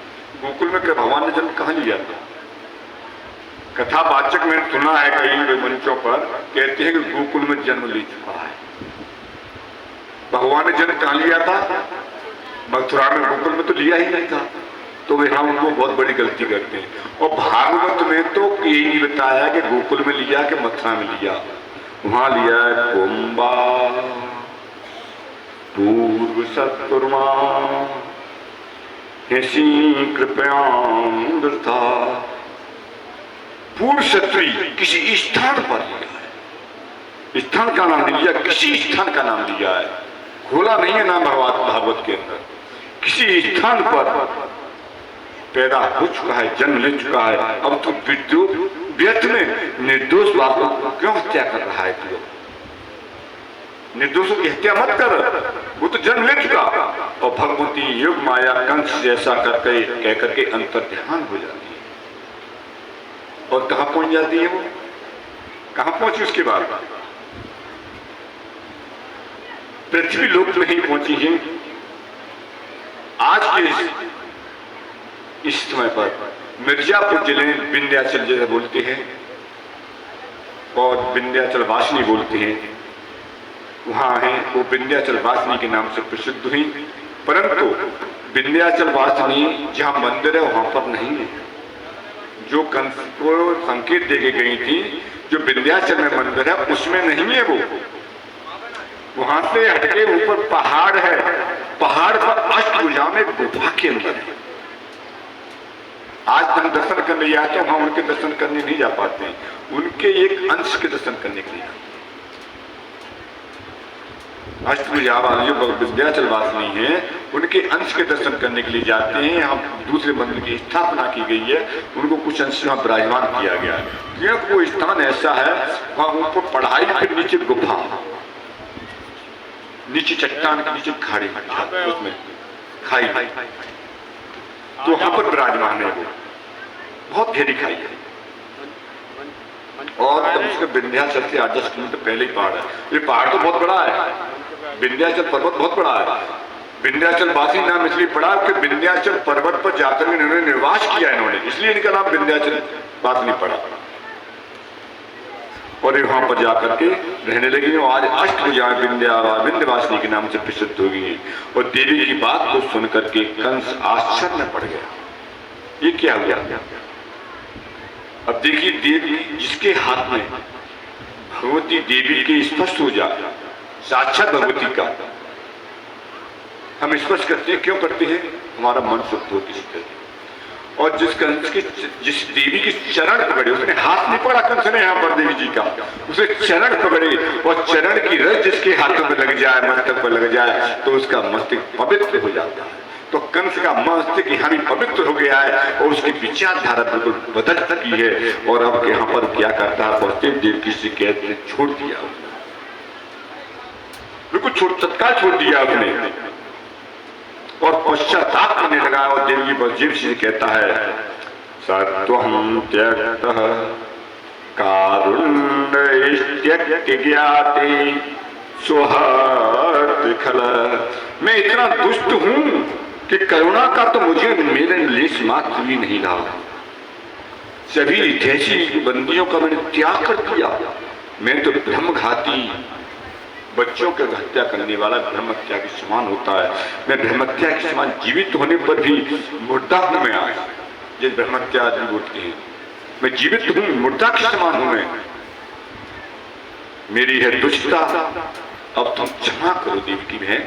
गोकुल में भगवान ने जन्म कहाँ लिया था? कथावाचक मैंने सुना है कई मंचों पर कहते हैं कि गोकुल में जन्म ले चुका है। भगवान ने जन्म कहाँ लिया था? मथुरा में, गोकुल में तो लिया ही नहीं था। तो वे हम उनको बहुत बड़ी गलती करते हैं। और भागवत में तो यही नहीं बताया कि गोकुल में लिया कि मथुरा में लिया। वहां लिया है कुंभा पूर्व सत्तुर्मा कृपया। पूर्व शत्रु किसी स्थान पर लिया है, स्थान का नाम लिया, किसी स्थान का नाम लिया है, खोला नहीं है नाम भागवत के अंदर। किसी स्थान पर पैदा हो चुका है, जन्म ले चुका है। अब तो व्यर्थ में निर्दोष बाप क्यों हत्या कर रहा है? तू निर्दोषों की हत्या मत कर, वो तो जन्म ले चुका। और भगवती युग माया कंस जैसा करके कह करके अंतर ध्यान हो जाती है। और कहां पहुंच जाती है वो? कहां पहुंची उसके बाद? पृथ्वी लोक में ही पहुंची है। आज के इस समय पर मिर्जापुर जिले में विंध्याचल जैसे बोलते हैं और विंध्याचल वासिनी बोलते हैं, वहां है वो विंध्याचल वासिनी के नाम से प्रसिद्ध हुई। परंतु विंध्याचल वासिनी जहां मंदिर है वहां पर नहीं है। जो कंस को संकेत देके गई थी, जो विंध्याचल में मंदिर है उसमें नहीं है वो। वहां से हटके ऊपर पहाड़ है, पहाड़ पर अष्टभुजा में गुफा के अंदर है। आज हम दर्शन करने जाते हैं, वहां उनके दर्शन करने नहीं जा पाते हैं, उनके एक अंश के दर्शन करने के लिए। अष्टभुजा वाली जो विंध्याचल वासिनी है, उनके अंश के दर्शन करने के लिए जाते हैं। यहाँ दूसरे मंदिर की स्थापना की गई है, उनको कुछ अंश वहां विराजमान किया गया है। क्योंकि वो स्थान ऐसा है, वहां ऊपर पढ़ाई के नीचे गुफा, नीचे चट्टान के नीचे खाड़ी, उसमें खाई, तो वहां पर विराजमान है। वो बहुत गहरी खाई है और तब उसके विंध्याचल से 8-10 किलोमीटर पहले ही पहाड़ है। ये पहाड़ तो बहुत बड़ा है, विंध्याचल पर्वत बहुत बड़ा है। विंध्याचल वासी नाम इसलिए पड़ा कि विंध्याचल पर्वत पर जाकर इन्होंने निवास किया इन्होंने, इसलिए इनका नाम विंध्याचल वासिनी पड़ा। और वहां पर जाकर के रहने लगी और आज अष्टभुजा विंध्यवासिनी के नाम से प्रसिद्ध हो गई। और देवी की बात को सुनकर के कंस आश्चर्य में पड़ गया, ये क्या हो गया? अब देखिए, देवी जिसके हाथ में भगवती देवी की स्पष्ट हो जाए, साक्षात भगवती का हम स्पष्ट करते हैं। क्यों करते हैं? हमारा मन शुद्ध हो किसी। और जिस देवी की चरण पकड़े, उसने हाथ नहीं पकड़ा कंस ने यहाँ पर देवी जी का, उसे चरण पकड़े और चरण की रज जिसके हाथों में लग जाए, मस्तक पर लग जाए, तो उसका मस्तक पवित्र हो जाता है। तो कंस का मस्तिष्क यहाँ भी पवित्र हो गया है और उसकी विचारधारा बिल्कुल बदल चुकी है। और अब यहाँ पर क्या करता है, वसुदेव देव की शिकायत ने छोड़ दिया, बिल्कुल तत्काल छोड़ दिया उसने और पश्चाताप करने लगा। और देवी वसुदेव से कहता है, सत्वं त्यक्तः कारुण्य इत्यक्ति ज्ञाते स्वहर्त खल। मैं इतना दुष्ट हूं कि करुणा का तो मुझे मेरे लेश मात्र भी नहीं रहा। सभी ऐसी बंदियों का मैंने त्याग कर दिया। मैं तो ब्रह्मघाती, बच्चों के हत्या करने वाला ब्रह्महत्या के समान होता है। मैं ब्रह्महत्या के समान जीवित होने पर भी मुर्दा हूं मैं आज, जिस ब्रह्महत्या आदमी बोलते हैं। मैं जीवित हूं, मुर्दा के समान हूं मैं। मेरी है दुष्टता, अब तुम क्षमा करो देव की बहन।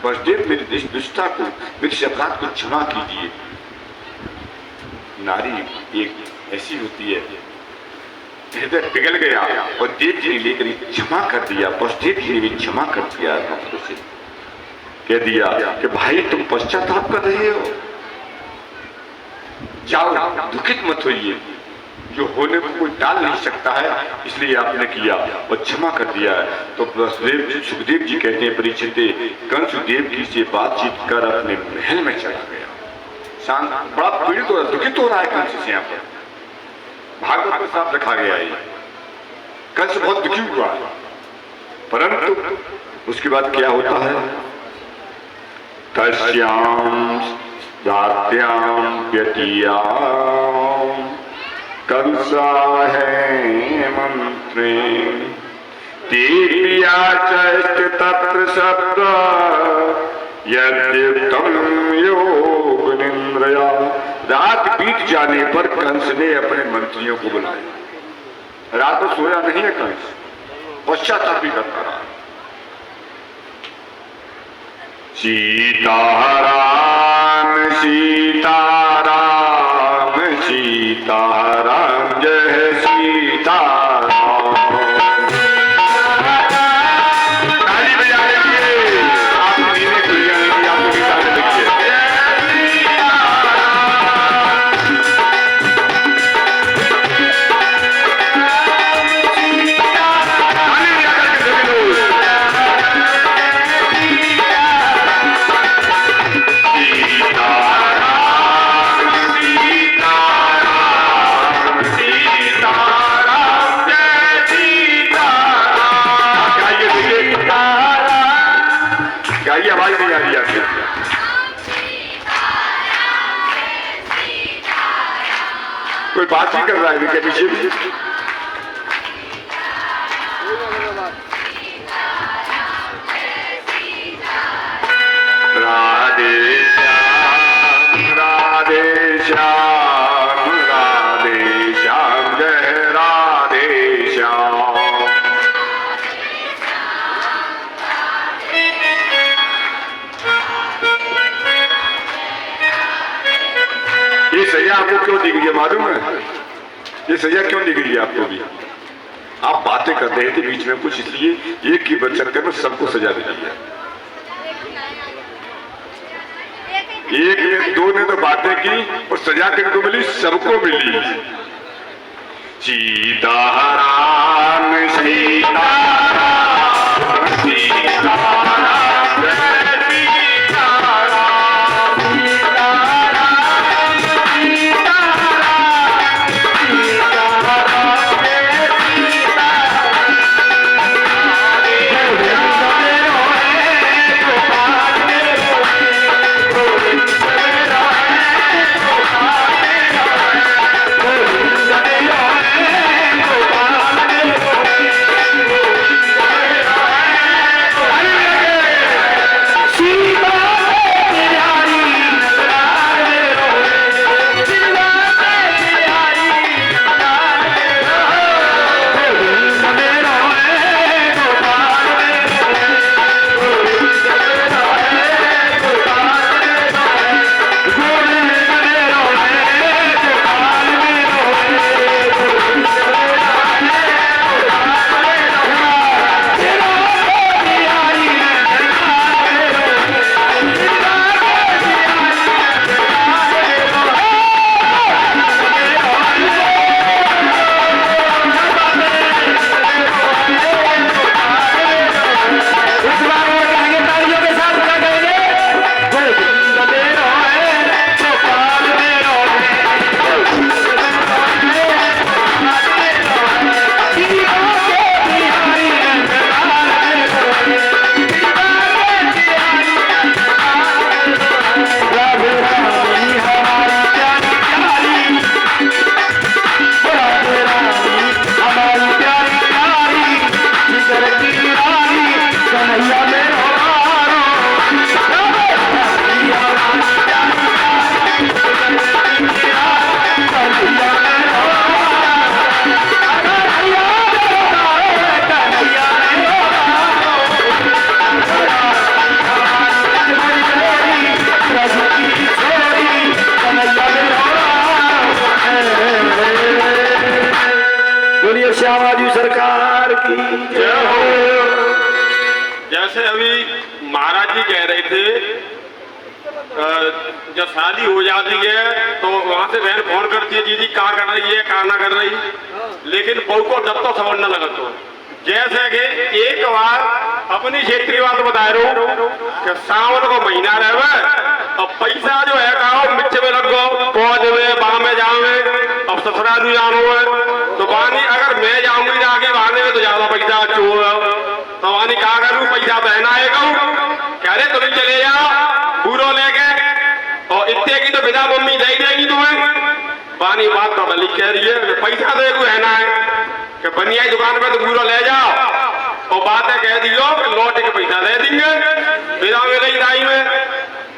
वसुदेव मेरी इस दुष्टता को, मेरे अपराध को क्षमा कीजिए। नारी एक ऐसी होती है, हृदय पिघल गया और देव जी ने लेकर क्षमा कर दिया। वसुदेव जी ने भी क्षमा कर दिया, से कह दिया कि भाई तुम पश्चाताप कर रहे हो, जाओ दुखित मत होइए, जो होने को कोई टाल नहीं सकता है, इसलिए आपने किया और क्षमा कर दिया है। तो वसुदेव सुखदेव जी कहते हैं, परीक्षित कंस देव जी से बातचीत कर अपने महल में चला गया। शांत, बड़ा पीड़ित हो, दुखित हो रहा है कंस से। यहाँ पर भागवत में साफ रखा गया है, कंस बहुत दुखी हुआ है। परंतु उसके बाद क्या होता है, तस्याम दात्याम व्यतियाम कंसा है मंत्रे देव्या चैष्ट तत्र शब्द यद्युक्तम योग निंद्रया। रात बीत जाने पर कंस ने अपने मंत्रियों को बुलाया। रात को सोया नहीं है कंस, पश्चाताप भी करता रहा। सीताराम सीताराम सीताराम जय सीताराम। ताली बजा लीजिए, आप नीने दुनिया नहीं, आप गीता में देखिए। आवाज नहीं आ रही आपकी? कोई बात ही कर रहा है क्या पीछे भी? राधे श्याम राधे श्याम राधे श्याम जय राधे श्याम। ये सजा आपको क्यों दी गई है मालूम है? ये सजा क्यों दी गई है आपको भी? आप बातें कर रहे थे बीच में कुछ, इसलिए एक की चक्कर में सबको सजा दी गई है। एक ने दो ने तो बातें की और सजा किनको मिली? सबको मिली। सीताराम सीताराम सीताराम जय हो। जैसे अभी महाराज जी कह रहे थे, जब शादी हो जाती है तो वहां से बहन फोन करती है, दीदी क्या कर रही है क्या ना कर रही, लेकिन बहू को जब तो समझ न लगा। तो जैसे कि एक बार अपनी क्षेत्रीय बात बता रहा हूँ कि सावन को महीना रहे अब पैसा जो है गाँव मिर्च में लग गो पौध में बाह में जाओगे, अब ससुरालू जानो है तो वानी अगर मैं जाऊंगी आगे बहाने में तो ज्यादा पैसा चोर तो वानी कहा करूँ पैसा बहना आएगा कह रहे तुम चले जाओ पूरा लेके और इतने की तो बिना मम्मी दे देगी तुम्हें। वानी बात तो भली कह रही है पैसा दे रहना है कि बनिया दुकान पे तो पूरा ले जाओ और बातें कह दियो कि लौट के पैसा दे देंगे बिना मेरे ही दाई में।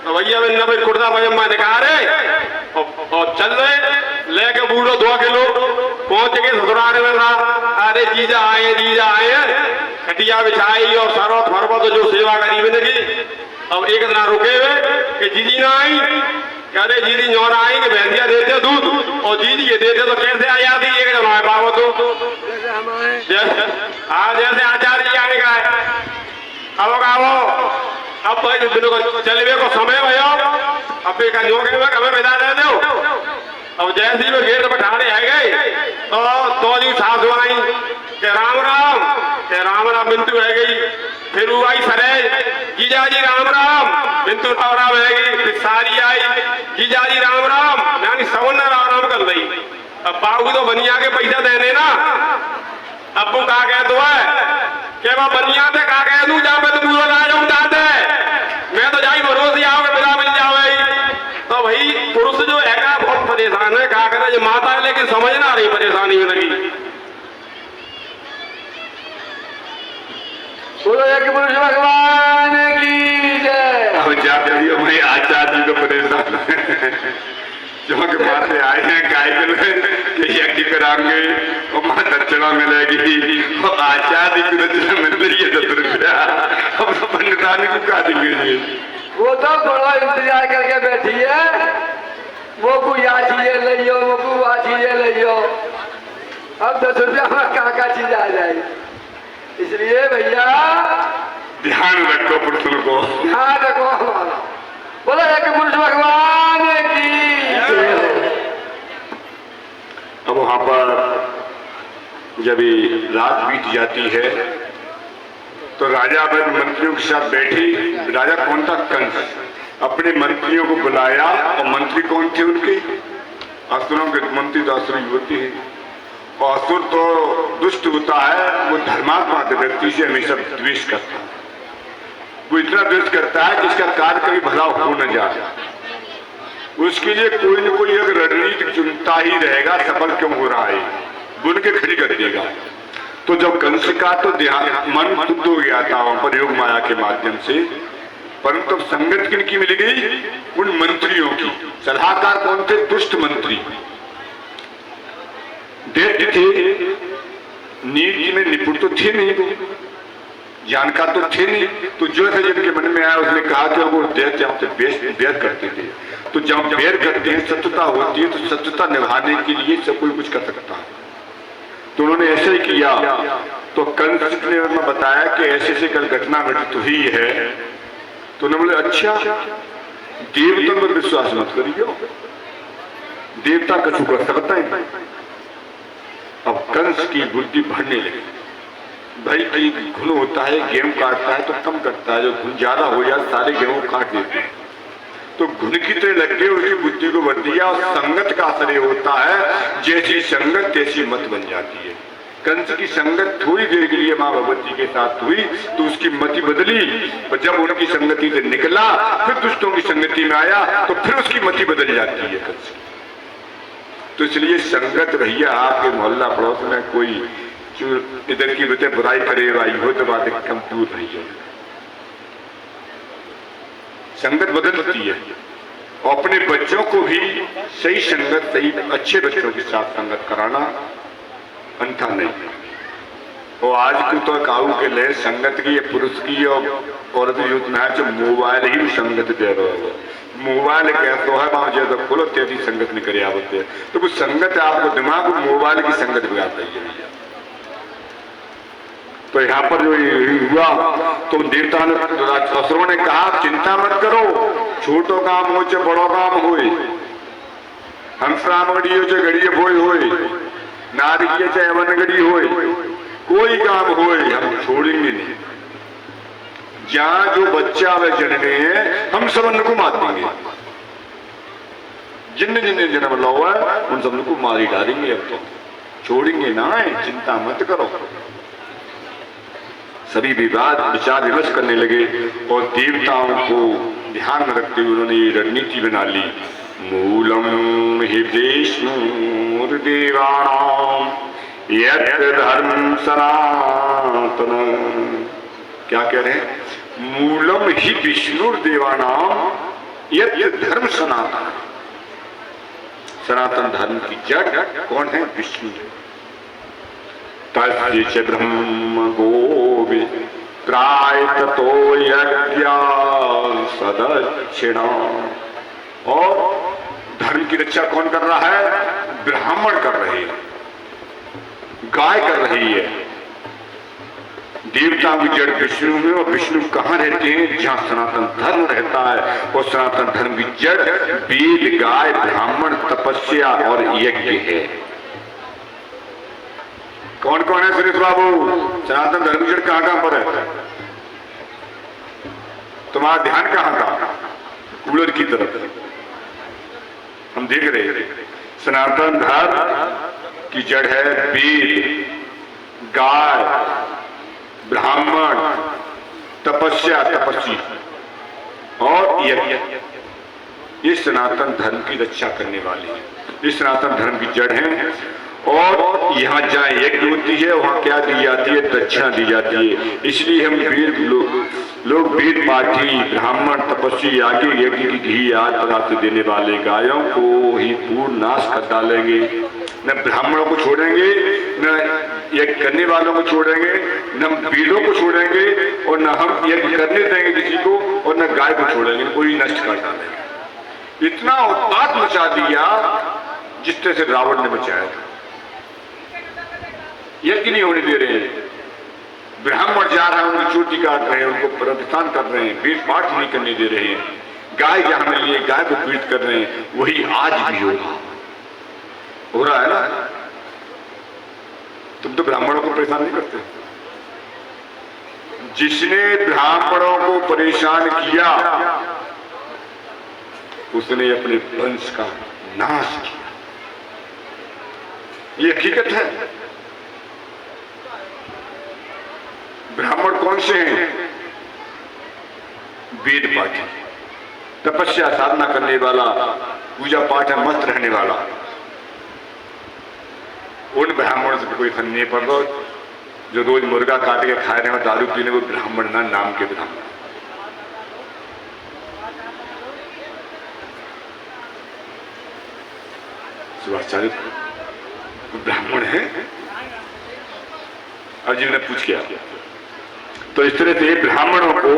तो भैया मैंने भाई कुर्ता पजामा दिखा रहे और चल रहे लेके बूढ़ो 2 किलो पहुंच के ससुराल में था। अरे जीजा आए खटिया बिछाई और सरो फरबो तो जो सेवा करी मैंने की। अब एक दिन रुके हुए कि जीजी ना आई, कह रहे जीजी न्योरा आई कि भैंसिया देते दूध और जीजी ये देते तो कैसे आ जाती एक जन है बाबा तो हाँ जैसे आचार्य जी आने का है। अब भाई दिनों को चलवे को समय भयो अब का जो हमें बिता दे दो। अब जैसे ही वो गेट बैठाने आ गए तो जी सासू आई के राम राम बिंदु रह गई। फिर वो आई सरे जीजा जी राम बिंदु राम रह गई। फिर सारी आई जीजा जी राम यानी सवन राम कर रही। अब बाबू तो बनिया के पैसा देने ना अबू कहा कह दो है कि वह बनिया से कहा कह दू जहाँ पे तो पूरा ला जाऊँ दाते मैं तो जाई भरोसे आओगे बिना मिल जाओ। तो भाई पुरुष जो है का बहुत परेशान है कहा करे जो माता है लेकिन समझ ना रही परेशानी में लगी। बोलो एक पुरुष भगवान की जय। अब जाते ही हमारे आचार्य जी को परेशान जो के माथे आए हैं गाय के यज्ञ कराएंगे और माँ दक्षिणा मिलेगी और आचार्य की दक्षिणा मिल रही है 10 रुपया। अब तो पंडितानी को कहा देंगे जी वो तो बड़ा इंतजार करके बैठी है वो को या चीजें ले लो वो को आ चीजें ले लो। अब 10 रुपया में कहाँ चीज आ जाएगी। इसलिए भैया ध्यान रखो पुरुषों को ध्यान रखो हमारा। बोलो एक पुरुष भगवान की। अब वहां पर जब रात बीत जाती है तो राजा अपने मंत्रियों के साथ बैठी। राजा कौन था? कंस। अपने मंत्रियों को बुलाया और मंत्री कौन थे उनके? असुरों के मंत्री तो असुर होते हैं और असुर तो दुष्ट होता है। वो धर्मात्मा के व्यक्ति से हमेशा द्वेष करता है। वो इतना द्वेष करता है कि इसका कार्य कभी भला हो न जाए। उसके लिए कोई न कोई एक रणनीति चुनता ही रहेगा सफल क्यों हो रहा है बुन के खड़ी कर देगा। तो जब कंस का तो मन शुद्ध हो गया था प्रयोग माया के माध्यम से, परंतु अब संगत किनकी मिल गई? उन मंत्रियों की। सलाहकार कौन थे? दुष्ट मंत्री दैत्य थे। नीति में निपुण तो थे नहीं, वो जानकार तो थे नहीं। तो जो है जिनके मन में आया उसने कहा कि वो दैत्य हमसे बैर करते थे। तो जब बैर करते हैं सत्यता होती है तो सत्यता निभाने के लिए सब कोई कुछ कर सकता है। तो उन्होंने ऐसे ही किया। तो कंस ने बताया कि ऐसे ऐसे कल घटना घटित हुई है। तो उन्होंने बोले अच्छा देवता पर विश्वास मत करिए, देवता कछु कर सकता है। अब कंस की बुद्धि बढ़ने लगी। भाई कहीं घुन होता है गेहूं काटता है तो कम करता है, जो घुन ज्यादा हो जाए सारे गेहूं काट देते हैं। तो घुन की तरह लग गए उसकी बुद्धि को बढ़ दिया। और संगत का असर होता है जैसी संगत तैसी मत बन जाती है। कंस की संगत थोड़ी देर के लिए माँ भगवती के साथ हुई तो उसकी मति बदली, और जब उनकी संगति से निकला फिर दुष्टों की संगति में आया तो फिर उसकी मति बदल जाती है कंस। तो इसलिए संगत भैया आपके मोहल्ला पड़ोस में कोई इधर की बते बुराई करे भाई हो तो बात कम दूर रही है। संगत बदलती है। और अपने बच्चों को भी सही संगत सही अच्छे बच्चों के साथ संगत कराना अंथा नहीं। और आज को तो काऊ के लिए संगत की पुरुष की और औरत यूथ में है जो मोबाइल ही संगत दे रहा है। मोबाइल कैसा है वहां ज्यादा खोलो तेजी संगत नहीं करे आवते है। तो कुछ संगत है आपको दिमाग मोबाइल की संगत बिगाड़ रही है। तो यहाँ पर जो ये हुआ तो देवता ने असुरों ने कहा चिंता मत करो, छोटो काम हो चाहे बड़ो काम हो, हंस रामगढ़ी हो चाहे घड़िए भोय हो, नारिये चाहे वनगढ़ी हो, कोई काम हो हम छोड़ेंगे नहीं। जहां जो बच्चा वे जन्मे हैं हम सब उनको मार देंगे, जिन्ने जिन्ने जन्म ला हुआ है उन सब को मारी डालेंगे, अब तो छोड़ेंगे ना, चिंता मत करो। सभी विवाद विचार विमर्श करने लगे और देवताओं को ध्यान में रखते हुए उन्होंने ये रणनीति बना ली। मूलम हि विष्णुर्देवाणां यत् धर्म सनातन। क्या कह रहे हैं? मूलम हि विष्णुर्देवाणां यत् धर्म सनातन। सनातन धर्म की जड़ कौन है? विष्णु। तस्य च ब्रह्म गोवि प्राय ततो यज्ञा सदक्षिणा। और धर्म की रक्षा कौन कर रहा है? ब्राह्मण कर रहे हैं, गाय कर रही है। देवता की जड़ विष्णु में, और विष्णु कहाँ रहते हैं? जहाँ सनातन धर्म रहता है। और सनातन धर्म की जड़ वेद, गाय, ब्राह्मण, तपस्या और यज्ञ है। कौन कौन है सुरेश बाबू? सनातन धर्म की जड़ कहाँ कहाँ पर है? तुम्हारा ध्यान कहाँ था? कूलर की तरफ हम देख रहे हैं। सनातन धर्म की जड़ है वेद, गाय, ब्राह्मण, तपस्या, तपस्वी और यज्ञ। ये सनातन धर्म की रक्षा करने वाले हैं, ये सनातन धर्म की जड़ है। और यहाँ जहाँ यज्ञ होती है वहाँ क्या दी जाती है? दक्षिणा दी जाती है। इसलिए हम वेद लोग वेद पाठी, ब्राह्मण, तपस्वी आगे यज्ञ की घी आद पदार्थ देने वाले गायों को ही पूर्ण नाश कर डालेंगे। न ब्राह्मणों को छोड़ेंगे, न यज्ञ करने वालों को छोड़ेंगे, न वेदों को छोड़ेंगे, और न हम यज्ञ करने देंगे किसी को, और न गाय को छोड़ेंगे, कोई नष्ट कर डालेंगे। इतना उत्पात मचा दिया जिस तरह से रावण ने मचाया था। यज्ञ नहीं होने दे रहे हैं, ब्राह्मण जा रहे हैं उनकी चोटी काट रहे हैं, उनको प्रस्थान कर रहे हैं, वेद पाठ नहीं करने दे रहे हैं, गाय जहां मिली है गाय को पीड़ित कर रहे हैं। वही आज भी हो रहा है ना। तुम तो ब्राह्मणों को परेशान नहीं करते। जिसने ब्राह्मणों को परेशान किया उसने अपने वंश का नाश किया। ये हकीकत है। ब्राह्मण कौन से हैं? वेद पाठी, तपस्या साधना करने वाला, पूजा पाठ में मस्त रहने वाला। उन ब्राह्मणों से कोई फर्क नहीं पड़ रहा जो रोज मुर्गा काट के खा रहे हैं, दारू पीने को ब्राह्मण ना नाम के ब्राह्मण। सुभाषाचार्य ब्राह्मण है। अर्जुन ने पूछ किया तो इस तरह से ब्राह्मणों को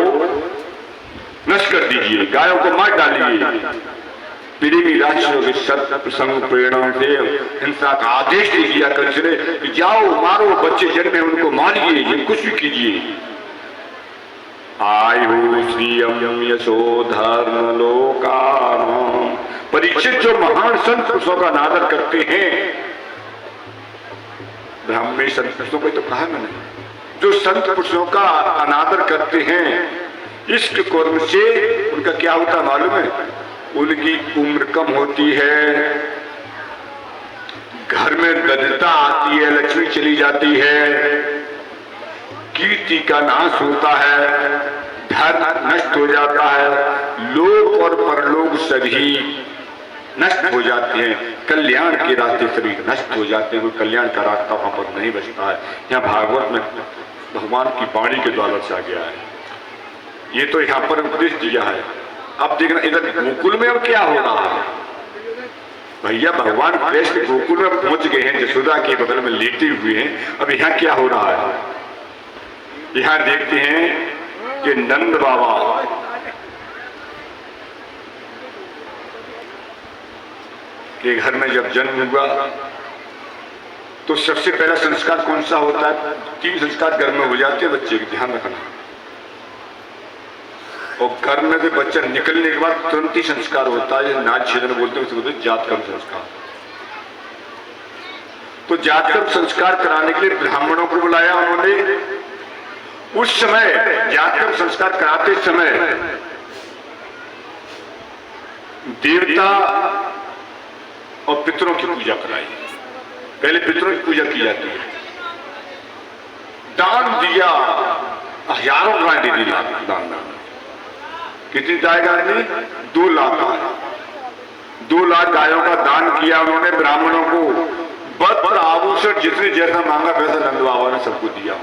नष्ट कर दीजिए, गायों को मार डालिए। पीढ़ी की राशियों के सत्य प्रसंग प्रेरणा से हिंसा का आदेश दे दिया कंसने कि जाओ मारो, बच्चे जन्मे उनको मारिए, ये कुछ भी कीजिए। आयु श्रियम यशो धर्म लोकानाम। परीक्षित जो महान संत पुरुषों का अनादर करते हैं, ब्राह्मण संत पुरुषों को तो कहा मैंने, जो संत पुरुषों का अनादर करते हैं, इश्क कर्म से उनका क्या होता मालूम है? उनकी उम्र कम होती है, घर में दरिद्रता आती है, लक्ष्मी चली जाती है, कीर्ति का नाश होता है, धर्म नष्ट हो जाता है, लोक और परलोक सभी नष्ट हो जाते हैं, कल्याण के रास्ते सभी नष्ट हो जाते हैं, कोई कल्याण का रास्ता वहां पर नहीं बचता है। यहाँ भागवत में भगवान की वाणी के द्वारा से आ गया है। ये तो यहाँ पर उपदेश दिया है। अब देखना इधर गोकुल में अब क्या हो रहा है। भैया भगवान कृष्ण गोकुल में पहुंच गए हैं, यशोदा के बगल में लेटे हुए हैं। अब यहाँ क्या हो रहा है? यहाँ देखते हैं कि नंद बाबा के घर में जब जन्म हुआ तो सबसे पहला संस्कार कौन सा होता है? 3 संस्कार घर में हो जाते हैं बच्चे के, ध्यान रखना। और घर में से बच्चा निकलने के बाद तुरंत ही संस्कार होता है, नाच छेदन बोलते हैं, उसे बोलते हैं जातकर्म संस्कार। तो जातकर्म संस्कार कराने के लिए ब्राह्मणों को बुलाया उन्होंने। उस समय जातकर्म संस्कार कराते समय देवता और पितरों की पूजा कराई। पहले पितरों की पूजा की जाती है। दान दिया, हजारों गाय दे दी दान। कितनी गाय ने? 2 लाख गाय। 2 लाख गायों का दान किया उन्होंने ब्राह्मणों को। वस्त्र आभूषण जितने जैसा मांगा वैसा नंद बाबा ने सबको दिया।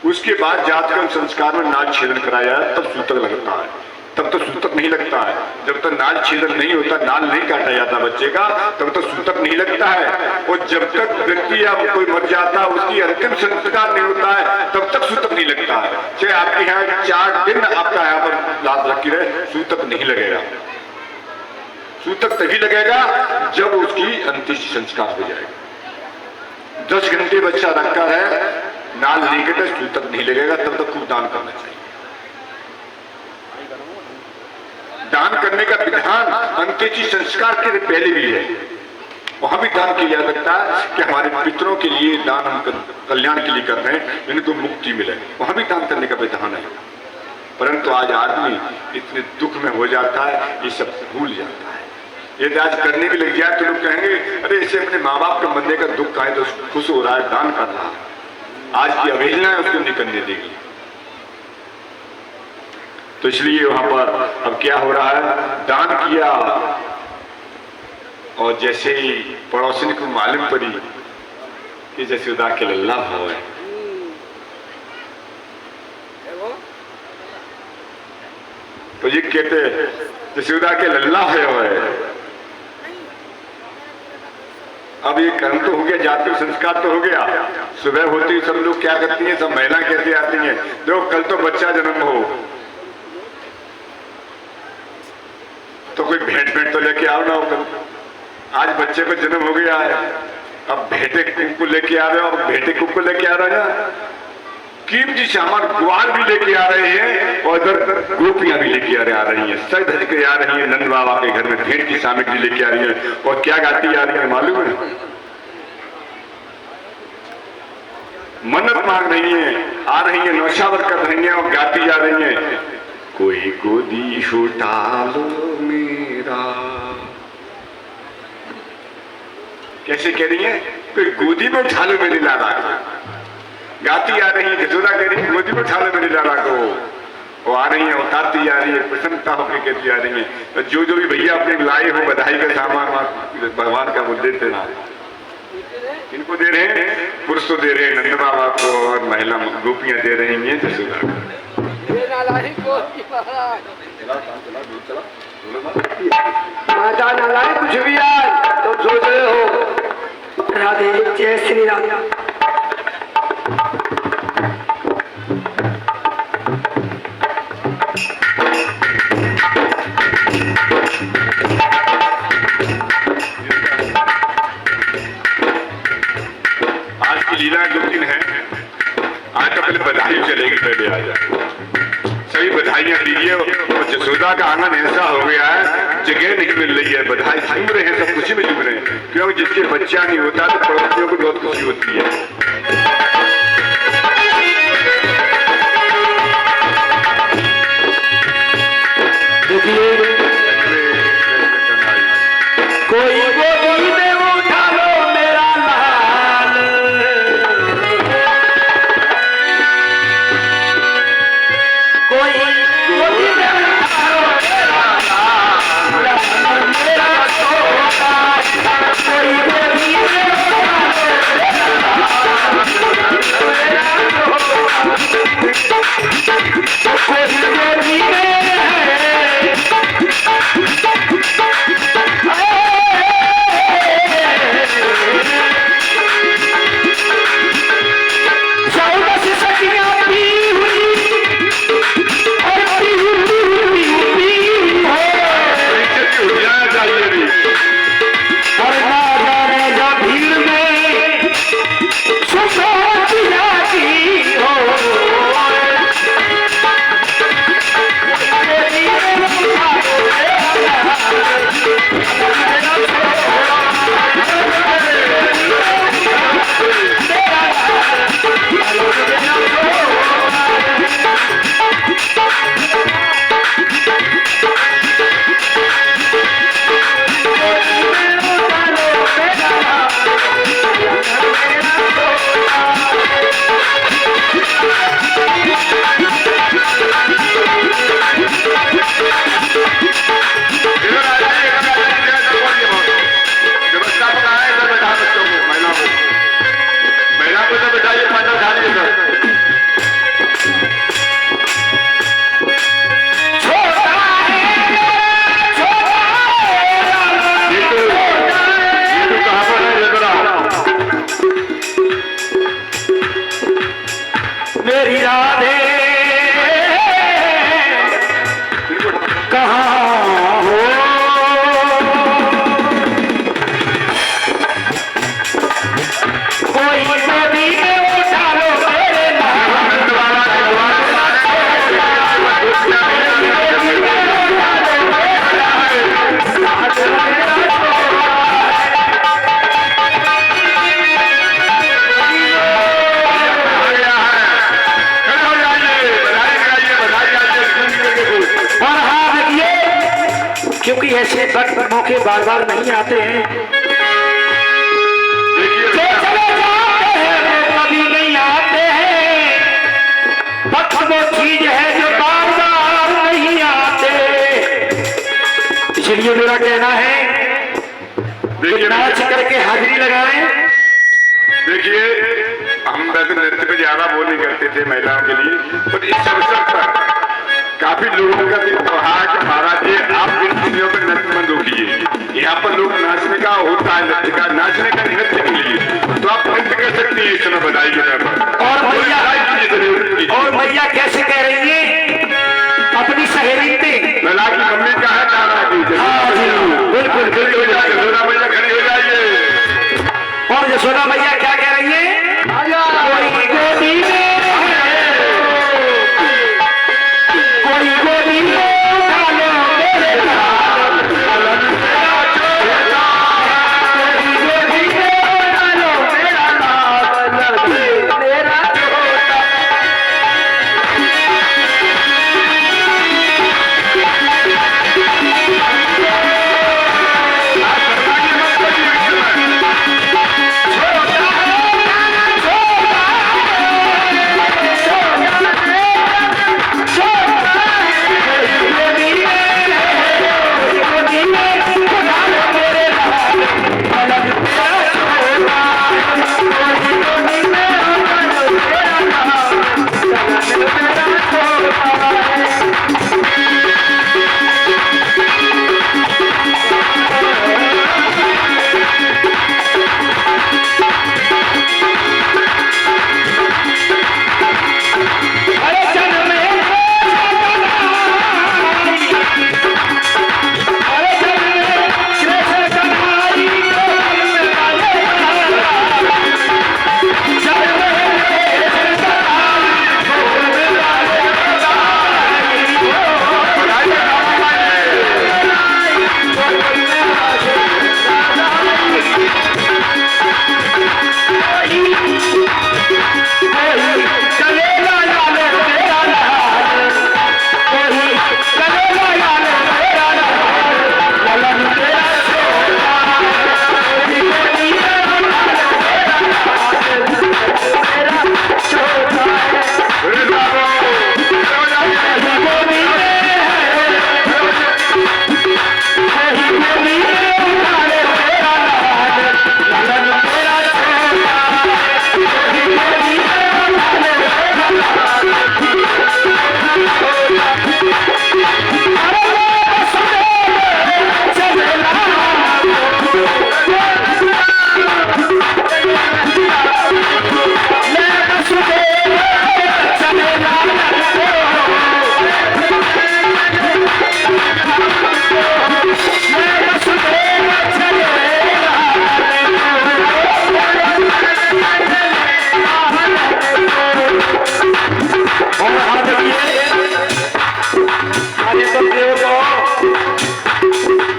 उसके बाद जातकर्म संस्कार में नाच छेदन कराया, तब सूतक लगता है। तब तो सूतक नहीं लगता है। जब तक नाल छेदन नहीं होता, नाल नहीं काटा जाता बच्चे का, तब तक सूतक नहीं लगता है। और जब तक व्यक्ति या कोई मर जाता है, उसकी अंतिम संस्कार नहीं होता है, तब तक सूतक नहीं लगता है। चाहे आपके यहाँ 4 दिन आपका यहाँ पर लाश रखी रहे, सूतक नहीं लगेगा। सूतक तभी लगेगा जब उसकी अंतिम संस्कार हो जाएगा। 10 घंटे बच्चा रखा है, नाल नहीं कटे, सूतक नहीं लगेगा, तब तक खूब दान करना चाहिए। दान करने का विधान अंत्येष्टि संस्कार के पहले भी है। वहां भी दान किया जा सकता है कि हमारे पितरों के लिए दान हम कल्याण के लिए कर रहे हैं, इनको मुक्ति मिले, वहां भी दान करने का विधान है। परंतु आज आदमी इतने दुख में हो जाता है, ये सब भूल जाता है। यदि आज करने भी लग जाए तो लोग कहेंगे अरे इसे अपने माँ बाप के मरने का दुख का है तो खुश हो रहा है, दान कर रहा है। आज की अवहेलना है उसको नहीं करने देगी। तो इसलिए वहां पर अब क्या हो रहा है? दान किया और जैसे ही पड़ोसी को मालूम पड़ी कि जसोदा के लल्ला भाव है, तो ये कहते जसोदा के लल्ला है। अब ये कर्म तो हो गया, जाति संस्कार तो हो गया। सुबह होती ही सब लोग क्या करती हैं, सब महिला कहती आती हैं देखो कल तो बच्चा जन्म हो, तो कोई भेंट तो लेके आओ ना। कल आज बच्चे को जन्म हो गया है, अब भेंटे को लेके आ रहे हो, अब भेंटे को लेके आ रहे हैं, कीमती सामान ग्वाल भी लेके आ रहे हैं और इधर गोपियां भी लेके आ रही हैं, सज धज के आ रही हैं। नंद बाबा के घर में भेंट की सामग्री लेके आ रही है और क्या गाती आ रही है मालूम है? मन्नत मांग रही है, आ रही है, नौशावर कर रही है और गाती जा रही है, कोई गोदी उठा लो मेरा। कैसे कह रही है? कोई गोदी में उठा लो मेरी लाला को। गाती आ रही है, जसोदा कह रही है गोदी में उठा लो मेरी लाला को। वो आ रही है, उतारती आ रही है, प्रसन्नता होकर कहती आ रही है। तो जो भी भैया अपने लाए हो बधाई का सामान भगवान का वो देते ना, इनको दे रहे हैं, पुरुष तो दे रहे हैं नंद बाबा को और महिला गोपियां दे रही हैं जसोदा को। माता नालायक कुछ भी आज तो सोच रहे हो। राधे जय श्री राम। आज की लीला 2 दिन है। आज तो पहले बधाई चलेगी, पहले आ जाए सभी बधाइयां दीजिए। और जसोदा का आनंद ऐसा हो गया है, जगह नहीं मिल रही है, बधाई झूम रहे हैं, सब खुशी में झूम रहे हैं। क्योंकि जिसके बच्चा नहीं होता तो पड़ोसियों को बहुत खुशी होती है। देखिए कोई गोदी में उठा लो मेरा लाल, कोई गोदी में उठा लो मेरा लाल, मेरा छोटा, कोई गोदी में उठा लो मेरा लाल। क्योंकि ऐसे वक्त मौके बार बार नहीं आते हैं। देखिए जो चले जाते हैं वो कभी नहीं आते हैं। वक्त वो चीज है जो बार बार नहीं आते। इसलिए मेरा कहना है देखिए नाच करके हाजिरी लगाएं। देखिए हम वैसे नृत्य पे ज्यादा वो नहीं करते थे महिलाओं के लिए, पर इस अवसर पर काफी लोगों का दिल कहा कि महाराज जी आप इन चीजों पर नृत्य मत रोकिए। यहाँ पर लोग नाचने का होता है, नृत्य का नाचने का नृत्य के लिए तो आप नृत्य कर सकती है इस समय बधाई के तौर पर। और मैया कैसे कह रही है अपनी सहेली पे? लला की मम्मी का है तारा की। हाँ जी, बिल्कुल बिल्कुल। यशोदा मैया खड़ी हो जाइए। और यशोदा मैया क्या कह रही है? कोई गोदी में कोई गोदी में डालो मेरे लाल, कोई गोदी में डालो मेरा लाल, मेरा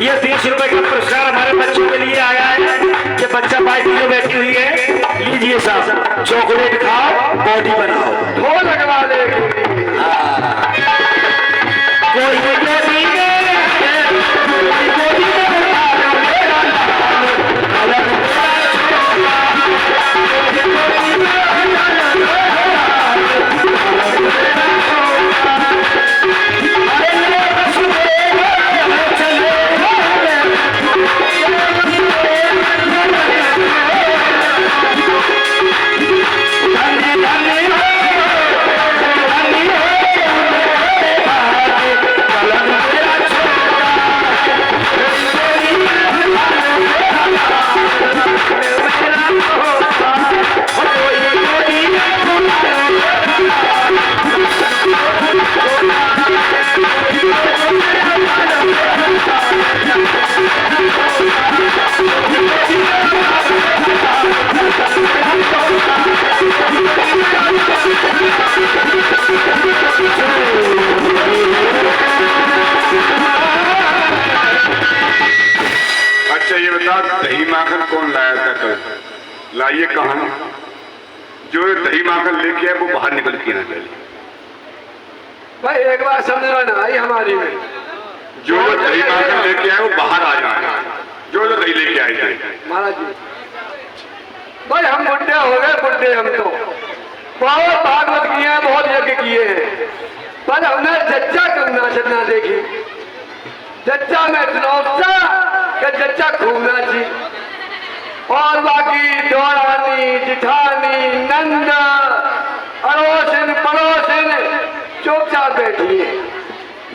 ये 20 रुपए का पुरस्कार हमारे बच्चों के लिए आया है। ये बच्चा पार्टी में बैठी हुई है, लीजिए साहब, चॉकलेट खाओ, बॉडी बनाओ। हो लगवा ले कोई गोदी में, कोई गोदी में डालो मेरा लाल, अलग मेरा छोटा, कोई गोदी में डालो मेरा लाल, अलग मेरा छोटा। अरे ले बसुदेव चले अच्छा ये बता दही माखन कौन लाया था कल? लाइए कहां जो दही माखन लेके आए वो बाहर निकल के ना चले। भाई एक बार समझ ना आई हमारी में जो दही माखन लेके वो बाहर आ जाए, जो जो दही लेके आए थे। महाराज जी भाई हम बुढ़े हो गए, बुढ़े हम तो बहुत भागवत किए हैं, बहुत यज्ञ किए हैं, पर हमने जच्चा करना चलना देखी। जच्चा में चुनौता कि जच्चा घूमना चाहिए, और बाकी दौड़ानी जिठानी नंद अड़ोसन पड़ोसन चुपचाप बैठी है।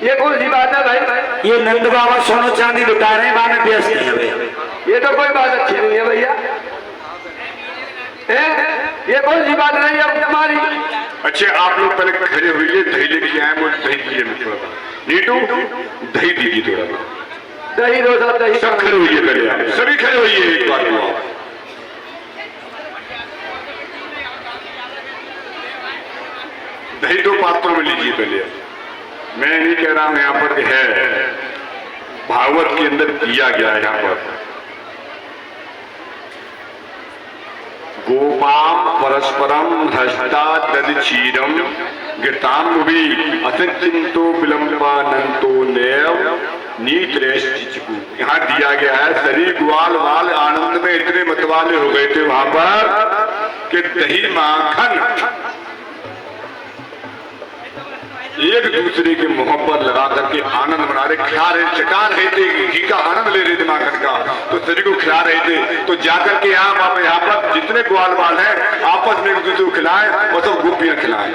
ये कौन सी बात है भाई? ये नंद बाबा सोनो चांदी लुटा रहे हैं, वहां में व्यस्त नहीं है भाई। ये तो कोई बात अच्छी नहीं है भैया। ये कौन सी बात नहीं है हमारी? अच्छा आप लोग पहले खड़े हुए, दही लेके आए, वो दही दीजिए थोड़ा सा। नीटू दही दीजिए थोड़ा सा। दही रोजा दही सब खड़े हुए पहले, आप सभी खड़े हुए एक बार को आप। दही 2 पात्रों में लीजिए पहले। मैं नहीं कह रहा हूं यहाँ पर है, भागवत के अंदर दिया गया है यहाँ पर। गोपाम परस्परम हस्ता दद क्षीरम गिताम्बी असचिंतो विलंबानंतो नेव नीतरेष्टिचकु। यहाँ दिया गया है सभी ग्वाल वाल आनंद में इतने मतवाले हो गए थे वहां पर कि दही माखन एक दूसरे के मुंह पर लगा करके आनंद मना रहे, खिला रहे, चटा रहे थे, घी का आनंद ले रहे थे माखन का, तो सभी को खिला रहे थे। तो जाकर के आप यहाँ पर जितने ग्वाल बाल हैं आपस में एक दूसरे को खिलाएं और सब गोपियां खिलाएं।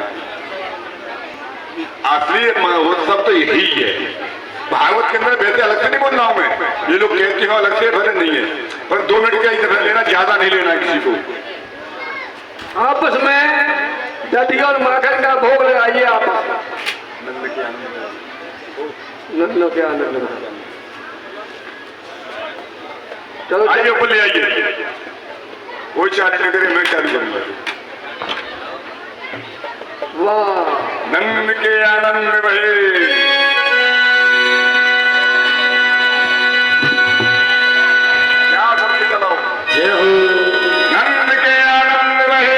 असली उत्सव तो यही है। भागवत के अंदर वैसे अलग से नहीं बोल रहा हूं मैं, ये लोग कहते हो अलग से, भले नहीं है, पर 2 मिनट का इधर लेना, ज्यादा नहीं लेना किसी को। आपस में दही और माखन का भोग लगाइए आपस में। नंद के आनंद। चलो आइए ऊपर ले आइए, कोई चार्ज नहीं करे, मैं चालू करूंगा। वाह नंद के आनंद में बहे क्या समझ चलाओ। जय हो। नंद के आनंद बहे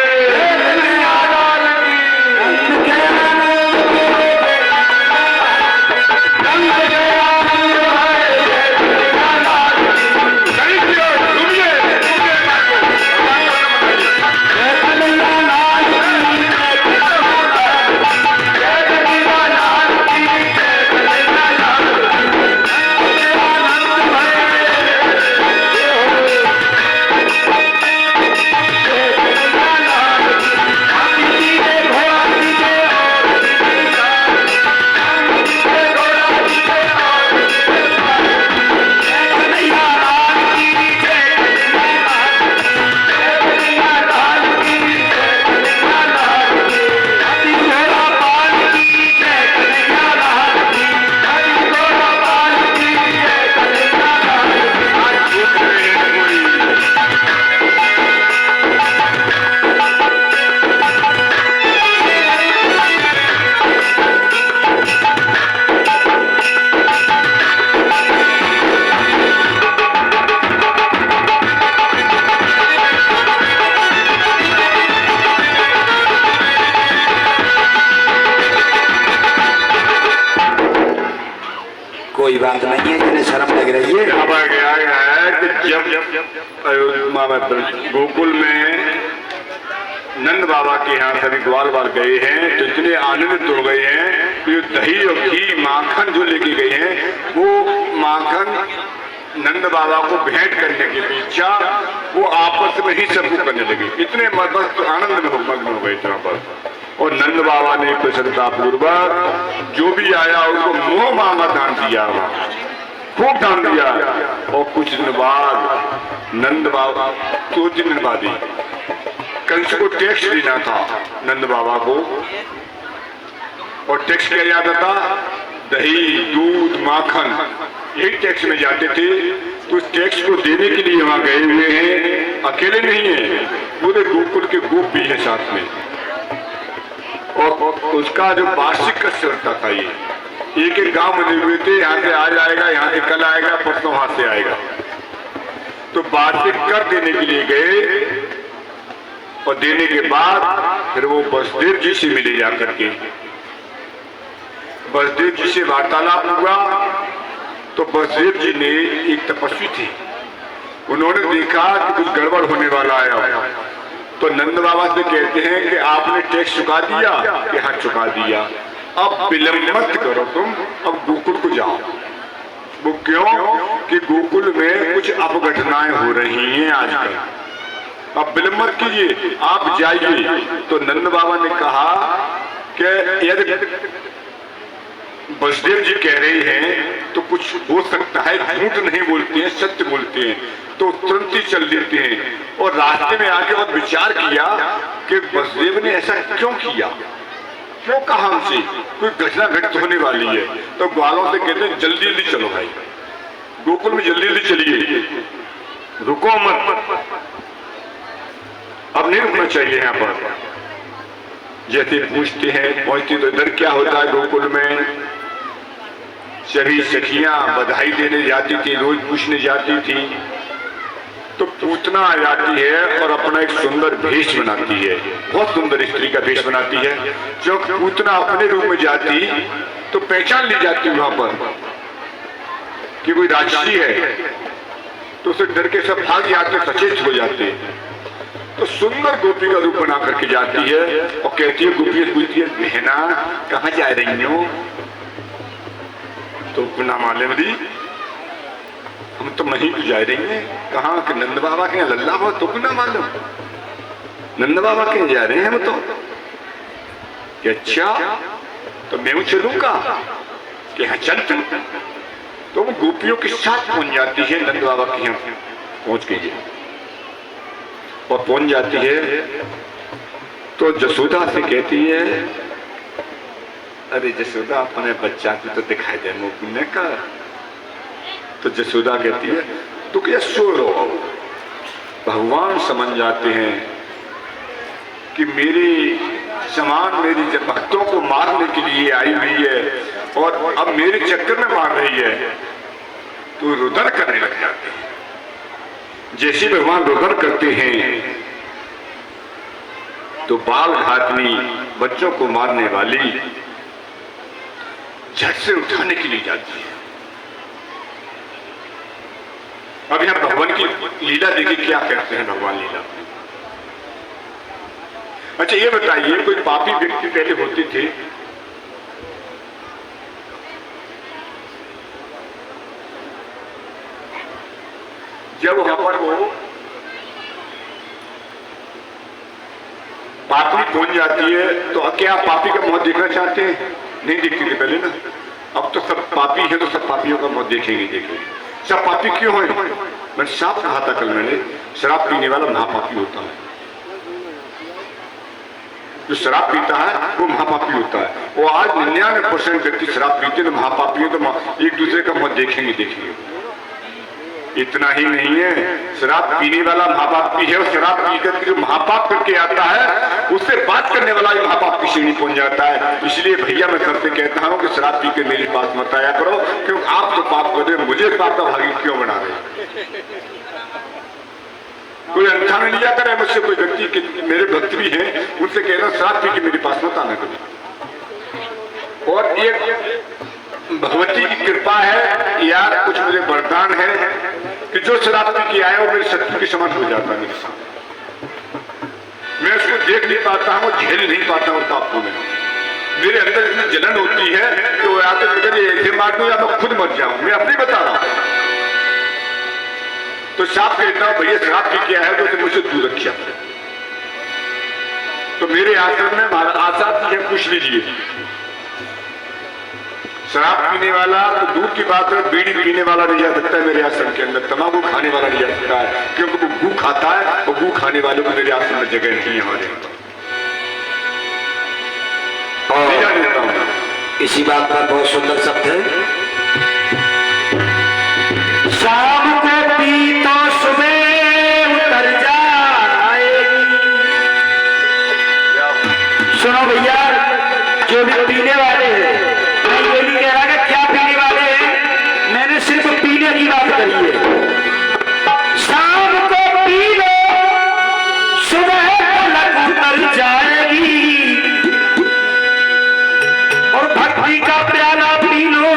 कोई बात नहीं है, जिन्हें शर्म लग रही है। अब गया है कि जब अयोध्या में गोकुल में नंद बाबा के यहाँ सभी ग्वाल बाल गए हैं तो इतने आनंदित हो गए हैं कि दही और घी माखन जो लेके गए हैं वो माखन नंद बाबा को भेंट करने की इच्छा वो आपस में ही सबको करने लगे, इतने मस्त आनंद में मग्न हो गए यहाँ पर। और नंद बाबा ने प्रसन्नता पूर्वक जो भी आया उसको मुंह मांगा दान दिया, खूब दान दिया। और कुछ दिन बाद नंद बाबा 2 दिन बाद ही कंस को टैक्स देना था नंद बाबा को, और टैक्स क्या जाता था? दही दूध माखन, यही टैक्स में जाते थे। तो उस टैक्स को देने के लिए वहां गए हुए हैं, अकेले नहीं है, पूरे गोकुल के गोप भी है साथ में। और उसका जो वार्षिक का चलता था, ये एक गांव बने हुए थे, यहाँ से आज आएगा, यहाँ से कल आएगा, परसों वहां से आएगा। तो वार्षिक कर देने के लिए गए और देने के बाद फिर वो वसुदेव जी से मिले जाकर के। वसुदेव जी से वार्तालाप हुआ तो बसदेव जी ने, एक तपस्वी थे, उन्होंने देखा कि कुछ गड़बड़ होने वाला है। तो नंद बाबा से कहते हैं कि आपने टैक्स चुका दिया? कि हाँ चुका दिया। अब विलंब मत करो तुम, अब गोकुल को जाओ। वो क्यों? कि गोकुल में कुछ अपघटनाएं हो रही हैं आजकल, अब विलंब मत कीजिए, आप जाइए। तो नंद बाबा ने कहा कि यदि बसदेव जी कह रहे हैं तो कुछ हो सकता है, झूठ नहीं बोलते हैं, सत्य बोलते हैं। तो तुरंत ही चल देते हैं। और रास्ते में आके और विचार किया कि बसदेव ने ऐसा क्यों किया, क्यों कहा हमसे, कोई घटना घटित होने वाली है। तो ग्वालों से कहते हैं जल्दी जल्दी चलो भाई, गोकुल में जल्दी जल्दी चलिए, रुको मत, अब नहीं रुकना चाहिए यहाँ पर। जैसे पूछते हैं, पहुंचते तो इधर क्या होता है गोकुल में, सभी सखियां बधाई देने जाती थी, रोज पूछने जाती थी। तो पूतना आ जाती है और अपना एक सुंदर भेष बनाती है, बहुत सुंदर स्त्री का भेष बनाती है। जब पूतना अपने रूप में जाती तो पहचान ली जाती वहां पर कि कोई राक्षसी है, तो उसे डर के सब भाग जाते, सचेत हो जाते। तो सुंदर गोपी का रूप बना करके जाती है और कहती है, गोपी पूछती है, बहना कहाँ जा रही हो? तो ना मालूम दी, हम तो वहीं तो जा रही हैं। कहाँ के? नंद बाबा के लल्ला हो, तो ना मालूम, नंद बाबा के जा रहे हैं हम तो। कि अच्छा, तो मैं चलूंगा? कि हाँ चल तुम। तो वो गोपियों के साथ पहुंच जाती है, नंद बाबा के यहाँ पहुंच गई और पहुंच जाती है। तो जसोदा से कहती है, अरे जसोदा अपने बच्चा को तो दिखाई दे मुझे का। तो जसोदा कहती है, तो क्या सो रहो? भगवान समझ जाते हैं कि मेरी समान मेरी जब भक्तों को मारने के लिए आई हुई है और अब मेरे चक्कर में मार रही है, तो रुदन करने लग जाते हैं। जैसे भगवान रुदन करते हैं तो बाल घातनी बच्चों को मारने वाली झट से उठाने के लिए जाती है। अब यहां भगवान की लीला देखिए, क्या करते हैं भगवान लीला। अच्छा ये बताइए, कोई पापी व्यक्ति पहले होते थे, जब वहां पर वो पापी पहुंच जाती है तो क्या आप पापी का मुंह देखना चाहते हैं? नहीं देखते थे पहले ना। अब तो सब पापी है तो सब पापियों का मुंह देखेंगे। सब पापी क्यों है? मैंने साफ कहा था कल, मैंने शराब पीने वाला महापापी होता है। जो शराब पीता है वो महापापी होता है। वो आज 99% व्यक्ति शराब पीते तो महापापी है, तो एक दूसरे का मुंह देखेंगे। इतना ही नहीं है, शराब पीने वाला महापापी है और शराब पीकर के जो महापाप करके आता है उससे बात करने वाला भी महापाप की श्रेणी पहुंच जाता है। इसलिए भैया मैं सबसे कहता हूं कि शराब पी के मेरे पास मत आया करो, क्योंकि आप तो पाप कर रहे, मुझे पाप का भागी क्यों बना रहे? कोई अंधा में लिया करे मुझसे, कोई व्यक्ति के मेरे भक्त भी हैं, उनसे कहना शराब पी के मेरे पास मत आना करो। और एक भगवती की कृपा है यार, कुछ मुझे वरदान है कि जो शराब पी के आया वो मेरे शत्रु के समान हो जाता है मेरे साथ। मैं उसको देख नहीं पाता हूँ, झेल नहीं पाता हूँ पाप को। मेरे अंदर इतनी जलन होती है कि वो आकर ऐसे मार दूं या मैं खुद मर जाऊं। मैं अपनी बता रहा हूं। तो साहब कहता हूं भैया शराब पी के आया है तो मुझसे दूर रखिए। तो मेरे आश्रम में आचार्य जी पूछ लीजिए, शराब पीने वाला तो दूर की बात है, बीड़ी पीने वाला नहीं जा सकता है मेरे आश्रम के अंदर, तंबाकू खाने वाला नहीं जा सकता है, क्योंकि वो गू खाता है और गू खाने वालों को मेरे आश्रम में जगह नहीं है हमारे। इसी बात पर बहुत सुंदर शब्द है, शाम को पी तो सुबह उतर जाएगी। सुनो भैया, जो भी पीने वाले हैं, मैं ये नहीं कह रहा कि क्या पीने वाले हैं, मैंने सिर्फ पीने की बात करी है। शाम को पी लो, सुबह तलक उतर जाएगी, और भक्ति का प्याला पी लो,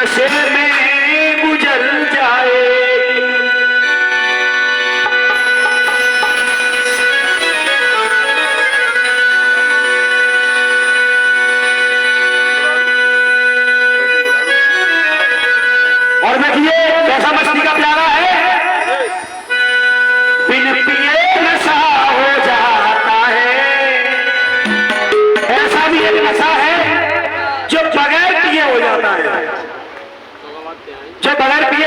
नशे में गुजर जाएगी। और देखिए कैसा मछली का प्यारा है, बिन पिए नशा हो जाता है। ऐसा भी एक नशा है जो बगैर पिए हो जाता है, जो बगैर पिए